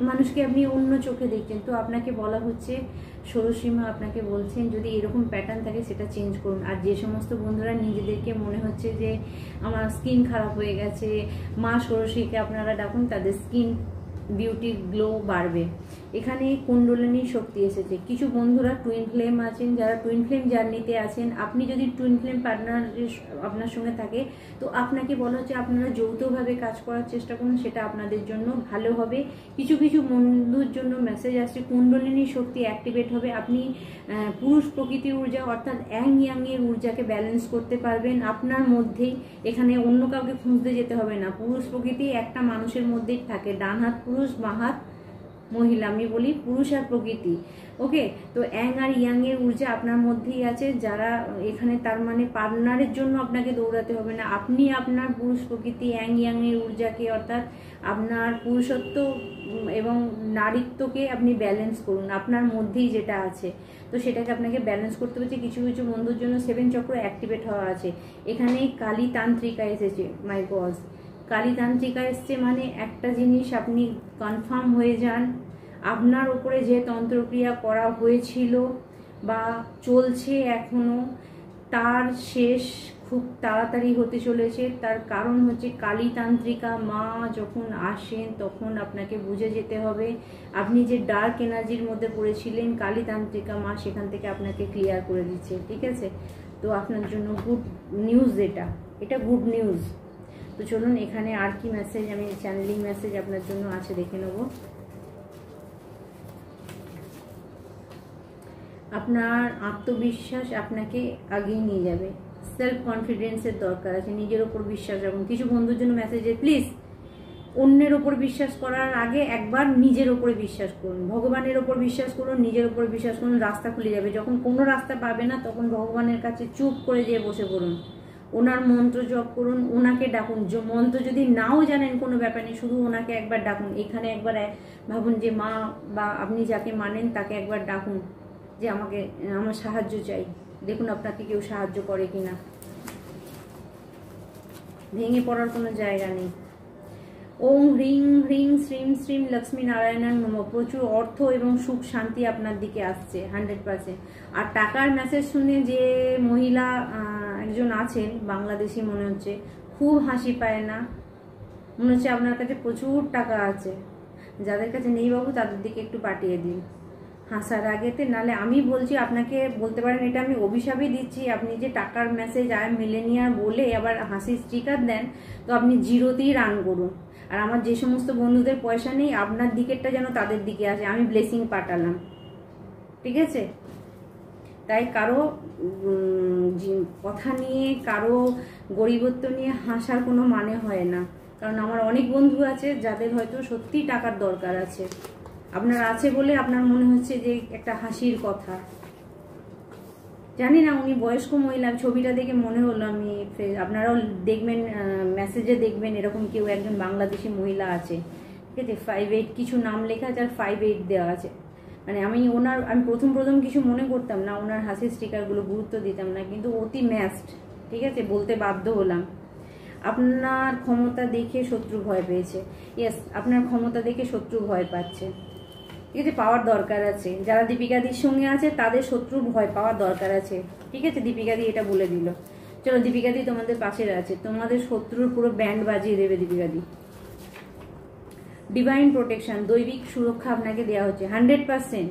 মানুষকে আপনি অন্য চোখে দেখছেন। তো আপনাকে বলা হচ্ছে, ষোড়শীমা আপনাকে বলছেন যদি এরকম প্যাটার্ন থাকে সেটা চেঞ্জ করুন। আর যে সমস্ত বন্ধুরা নিজেদেরকে মনে হচ্ছে যে আমার স্কিন খারাপ হয়ে গেছে, মা ষোড়শীকে আপনারা ডাকুন, তাদের স্কিন বিউটি গ্লো বাড়বে। এখানে কুণ্ডলিনী শক্তি এসেছে। কিছু বন্ধুরা টুইন ফ্লেম আছেন, যারা টুইন ফ্লেম জার্নিতে আছেন, আপনি যদি টুইন ফ্লেম পার্টনার আপনার সঙ্গে থাকে তো আপনাকে বলা হচ্ছে আপনারা যৌথভাবে কাজ করার চেষ্টা করুন, সেটা আপনাদের জন্য ভালো হবে। কিছু কিছু বন্ধুর জন্য মেসেজ আসছে কুণ্ডলিনী শক্তি অ্যাক্টিভেট হবে, আপনি পুরুষ প্রকৃতির ঊর্জা অর্থাৎ অ্যাং ইয়াংয়ের ঊর্জাকে ব্যালেন্স করতে পারবেন আপনার মধ্যেই। এখানে অন্য কাউকে খুঁজতে যেতে হবে না, পুরুষ প্রকৃতি একটা মানুষের মধ্যেই থাকে, ডান হাত পুরুষ বাঁ হাত মহিলা, আমি বলি পুরুষ আর প্রকৃতি। ওকে, তো অ্যাং আর ইয়াং এর ঊর্জা আপনার মধ্যেই আছে। যারা এখানে তার মানে পার্টনারের জন্য আপনাকে দৌড়াতে হবে না, আপনি আপনার পুরুষ প্রকৃতি অ্যাং ইয়াং এর ঊর্জাকে অর্থাৎ আপনার পুরুষত্ব এবং নারীত্বকে আপনি ব্যালেন্স করুন আপনার মধ্যেই যেটা আছে। তো সেটাকে আপনাকে ব্যালেন্স করতে হচ্ছে। কিছু কিছু বন্ধুর জন্য 7 চক্র অ্যাক্টিভেট হওয়া আছে। এখানে কালী তান্ত্রিকা এসেছে, মাই গড কালী তান্ত্রিকা এসছে মানে একটা জিনিস আপনি কনফার্ম হয়ে যান, আপনার উপরে যে তন্ত্রক্রিয়া করা হয়েছিল বা চলছে এখনো, তার শেষ খুব তাড়াতাড়ি হতে চলেছে। তার কারণ হচ্ছে কালী তান্ত্রিকা মা যখন আসেন তখন আপনাকে বুঝে যেতে হবে আপনি যে ডার্ক এনার্জির মধ্যে পড়েছিলেন, কালী তান্ত্রিকা মা সেখান থেকে আপনাকে ক্লিয়ার করে দিচ্ছে। ঠিক আছে, তো আপনার জন্য গুড নিউজ, এটা গুড নিউজ। তো চলুন এখানে আর কি মেসেজ, আমি চ্যানেলিং মেসেজ আপনার জন্য আছে দেখে নেব। আপনার আত্মবিশ্বাস আপনাকে আগিয়ে নিয়ে যাবে, সেলফ কনফিডেন্সের দরকার আছে, নিজের ওপর বিশ্বাস রাখুন। কিছু বন্ধুর জন্য মেসেজে প্লিজ অন্যের ওপর বিশ্বাস করার আগে একবার নিজের ওপরে বিশ্বাস করুন, ভগবানের ওপর বিশ্বাস করুন, নিজের ওপর বিশ্বাস করুন, রাস্তা খুলে যাবে। যখন কোনো রাস্তা পাবে না তখন ভগবানের কাছে চুপ করে যেয়ে বসে পড়ুন, ওনার মন্ত্র জপ করুন, ওনাকে ডাকুন। মন্ত্র যদি নাও জানেন কোনো ব্যাপার নেই, শুধু ওনাকে একবার ডাকুন। এখানে একবার ভাবুন যে মা বা আপনি যাকে মানেন তাকে একবার ডাকুন যে আমার সাহায্য চাই, দেখুন আপনাকে কেউ সাহায্য করে কিনা। ভেঙে পড়ার কোনো জায়গা নেই। ওম হ্রিং হ্রিং শ্রীম শ্রীম লক্ষ্মী নারায়ণার নমঃ। প্রচুর অর্থ এবং সুখ শান্তি আপনার দিকে আসছে 100%। আর টাকার মেসেজ শুনে যে মহিলা একজন আছেন, বাংলাদেশি মনে হচ্ছে, খুব হাসি পায় না, মনে হচ্ছে আপনার কাছে প্রচুর টাকা আছে। যাদের কাছে নেই বাবু তাদের দিকে একটু পাঠিয়ে দিন হাসার আগেতে, নালে আমি বলছি আপনাকে, বলতে পারেন এটা আমি অভিশাপই দিচ্ছি। আপনি যে টাকার মেসেজ আয় মিলেনিয়ার বলে আবার হাসির স্টিকার দেন, তো আপনি জিরোতেই রান করুন। আর আমার যে সমস্ত বন্ধুদের পয়সা নেই, আপনার দিকেরটা যেন তাদের দিকে আসে, আমি ব্লেসিং পাঠালাম। ঠিক আছে, তাই কারো কথা নিয়ে, কারো গরিবত্ব নিয়ে হাসার কোনো মানে হয় না। কারণ আমার অনেক বন্ধু আছে যাদের হয়তো সত্যি টাকার দরকার আছে, আপনার আছে বলে আপনার মনে হচ্ছে যে একটা হাসির কথা। জানি না উনি বয়স্ক মহিলা, ছবিটা দেখে মনে হলো, আমি আপনারাও দেখবেন মেসেজে দেখবেন এরকম কেউ একজন বাংলাদেশি মহিলা আছে। ঠিক আছে, 58 কিছু নাম লেখা আছে আর 58 দেওয়া আছে। মানে আমি প্রথম কিছু মনে করতাম না, ওনার হাসির স্টিকারগুলো গুরুত্ব দিতাম না, কিন্তু অতি ম্যাস্ট। ঠিক আছে, বলতে বাধ্য হলাম। আপনার ক্ষমতা দেখে শত্রু ভয় পেয়েছে। ইয়েস, আপনার ক্ষমতা দেখে শত্রু ভয় পাচ্ছে। ঠিক আছে, পাওয়ার দরকার আছে। যারা দীপিকাদির সঙ্গে আছে তাদের শত্রুর ভয় পাওয়ার দরকার আছে। ঠিক আছে, দীপিকাদি এটা বলে দিল। চলো, দীপিকাদি তোমাদের পাশে আছে, তোমাদের শত্রুর পুরো ব্যান্ড বাজিয়ে দেবে দীপিকাদি। ডিভাইন প্রোটেকশন, দৈবিক সুরক্ষা আপনাকে দেওয়া হচ্ছে 100%।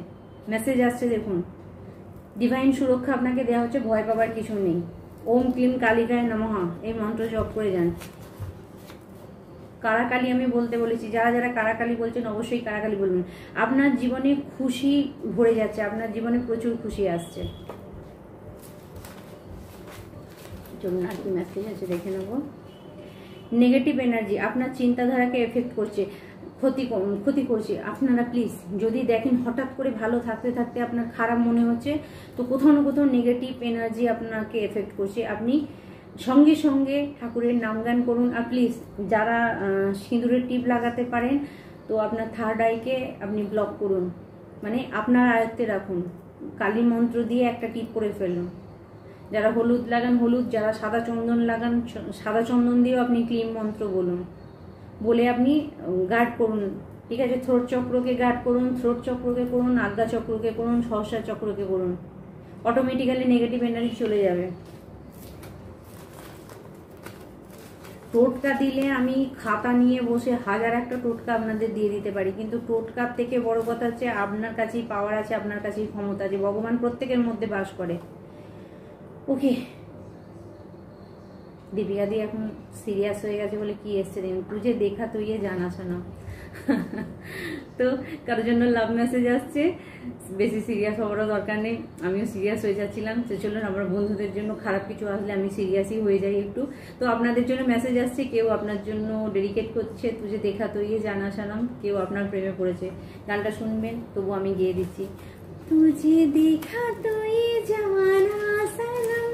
মেসেজ আসছে দেখুন, ডিভাইন সুরক্ষা আপনাকে দেওয়া হচ্ছে, ভয় পাবার কিছু নেই। ওম ক্লিম কালিকায় নমঃ এই মন্ত্র জপ করে যান। কারাকালি আমি বলতে বলেছি, যারা যারা কারাকালি বলছেন অবশ্যই কারাকালি বলবেন। আপনার জীবনে খুশি ভরে যাচ্ছে, আপনার জীবনে প্রচুর খুশি আসছে। চলুন আর কি মেসেজ আছে দেখে নেব। নেগেটিভ এনার্জি আপনার চিন্তাধারাকে এফেক্ট করছে, ক্ষতি করছে। আপনারা প্লিজ যদি দেখেন হঠাৎ করে ভালো থাকতে থাকতে আপনার খারাপ মনে হচ্ছে, তো কোথাও না কোথাও নেগেটিভ এনার্জি আপনাকে এফেক্ট করছে। আপনি সঙ্গে সঙ্গে ঠাকুরের নাম গান করুন। আর প্লিজ যারা সিঁদুরের টিপ লাগাতে পারেন, তো আপনার থার্ড আইকে আপনি ব্লক করুন, মানে আপনার আয়ত্তে রাখুন। কালী মন্ত্র দিয়ে একটা টিপ করে ফেলুন। যারা হলুদ লাগান হলুদ, যারা সাদা চন্দন লাগান সাদা চন্দন দিয়েও আপনি ক্লিম মন্ত্র বলুন, বলে আপনি গার্ড করুন। ঠিক আছে, থ্রোট চক্রকে গার্ড করুন, থ্রোট চক্রকে করুন, আজ্ঞা চক্রকে করুন, সহস্রার চক্রকে করুন। অটোমেটিক্যালি নেগেটিভ এনার্জি চলে যাবে। টোটকা দিলে আমি খাতা নিয়ে বসে হাজার একটা টোটকা আপনাদের দিয়ে দিতে পারি, কিন্তু টোটকার থেকে বড় কথা হচ্ছে আপনার কাছেই পাওয়ার আছে, আপনার কাছেই ক্ষমতা আছে, ভগবান প্রত্যেকের মধ্যে বাস করে। ওকে, দীপিকা দি এখন সিরিয়াস হয়ে গেছে বলে কি এসছে দেখুন, তুঝে দেখা তো ইয়ে জানা শোনা। তো কারোর জন্য লাভ মেসেজ আসছে, বেশি সিরিয়াস হওয়ারও দরকার নেই, আমিও সিরিয়াস হয়ে যাচ্ছিলাম। তো চলুন, আমার বন্ধুদের জন্য খারাপ কিছু আসলে আমি সিরিয়াসই হয়ে যাই একটু। তো আপনাদের জন্য মেসেজ আসছে, কেউ আপনার জন্য ডেডিকেট করছে তুঝে দেখা তো ইয়ে জানা শোনা, কেউ আপনার প্রেমে পড়েছে। গানটা শুনবেন, তবু আমি গিয়ে দিচ্ছি। তুঝে দেখা তো ইয়ে জানা সনম,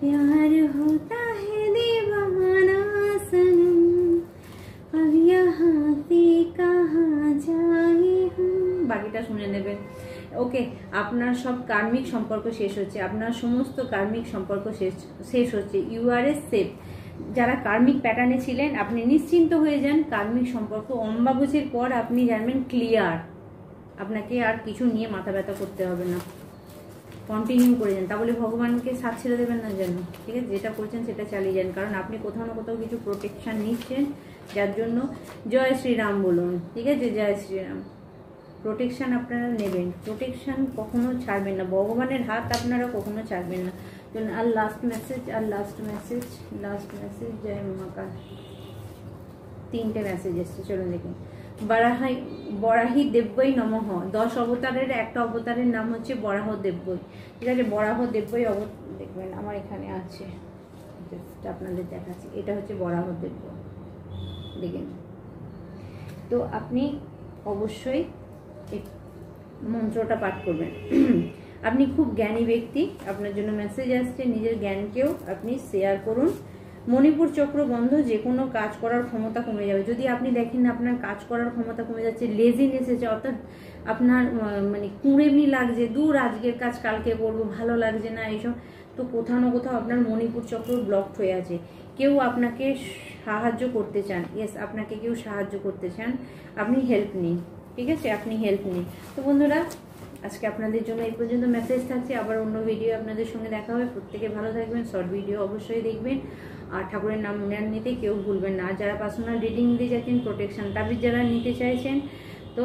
प्यार होता है दीवाना सनम, अब यहाँ से कहाँ जाए हम। বাকিটা শুনে নেবেন। ওকে, আপনার সব কার্মিক সম্পর্ক শেষ হচ্ছে, আপনার সমস্ত কার্মিক সম্পর্ক শেষ হচ্ছে। You are a safe. যারা কার্মিক প্যাটার্নে ছিলেন আপনি নিশ্চিন্ত হয়ে যান। কার্মিক সম্পর্ক অম্বাবুচির পর আপনি জানবেন ক্লিয়ার, আপনাকে আর কিছু নিয়ে মাথা ব্যথা করতে হবে না। কন্টিনিউ করে যান, তাহলে ভগবানকে সাথ ছেড়ে দেবেন না যেন, ঠিক আছে? যেটা করছেন সেটা চালিয়ে যান, কারণ আপনি কোথাও না কোথাও কিছু প্রোটেকশন নিচ্ছেন, যার জন্য জয় শ্রীরাম বলুন, ঠিক আছে? জয় শ্রীরাম। প্রোটেকশন আপনারা নেবেন, প্রোটেকশন কখনো ছাড়বেন না, ভগবানের হাত আপনারা কখনো ছাড়বেন না। চলুন, আর লাস্ট মেসেজ, জয় মহাকাল। 3টে মেসেজ এসছে, চলুন দেখুন। বরাহি দেব্যই নমঃ। 10 অবতারের একটা অবতারের নাম হচ্ছে বরাহ দেব্যই, ঠিক আছে? বরাহ দেব্যই দেখবেন আমার এখানে আছে, আপনাদের দেখাচ্ছি। এটা হচ্ছে বরাহ দেব্য, দেখেন। তো আপনি অবশ্যই এই মন্ত্রটা পাঠ করবেন। আপনি খুব জ্ঞানী ব্যক্তি, আপনার জন্য মেসেজ আসছে, নিজের জ্ঞানকেও আপনি শেয়ার করুন। মণিপুর চক্র বন্ধ, যে কোনো কাজ করার ক্ষমতা কমে যাবে। যদি আপনি দেখেন না আপনার কাজ করার ক্ষমতা কমে যাচ্ছে, লেজিনেস এসেছে, অর্থাৎ আপনার মানে কুঁড়েমি লাগছে, দূর আজকের কাজ কালকে করবো, ভালো লাগছে না এইসব, তো কোথাও না কোথাও আপনার মণিপুর চক্র ব্লকড হয়ে আছে। কেউ আপনাকে সাহায্য করতে চান, ইয়েস, আপনাকে কেউ সাহায্য করতে চান, আপনি হেল্প নিন, ঠিক আছে? আপনি হেল্প নিন। তো বন্ধুরা, আজকে আপনাদের জন্য এই পর্যন্ত মেসেজ থাকছে, আবার অন্য ভিডিও আপনাদের সঙ্গে দেখা হবে। প্রত্যেকে ভালো থাকবেন, শর্ট ভিডিও অবশ্যই দেখবেন, আর ঠাকুরের নাম মনে নিতে কেউ ভুলবেন না। আর যারা পার্সোনাল রিডিং নিতে চাইছেন, প্রোটেকশন তাবিজ যারা নিতে চাইছেন, তো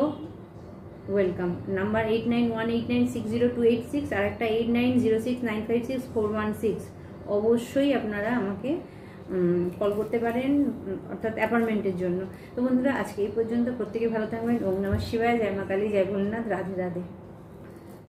ওয়েলকাম। নাম্বার 8918960286 আর একটা 8906956416, অবশ্যই আপনারা আমাকে কল করতে পারেন, অর্থাৎ অ্যাপয়েন্টমেন্টের জন্য। তো বন্ধুরা, আজকে এই পর্যন্ত, প্রত্যেকে ভালো থাকবেন। ওম নমঃ শিবায়, জয় মা কালী, জয় ভোলেনাথ, রাধে রাধে।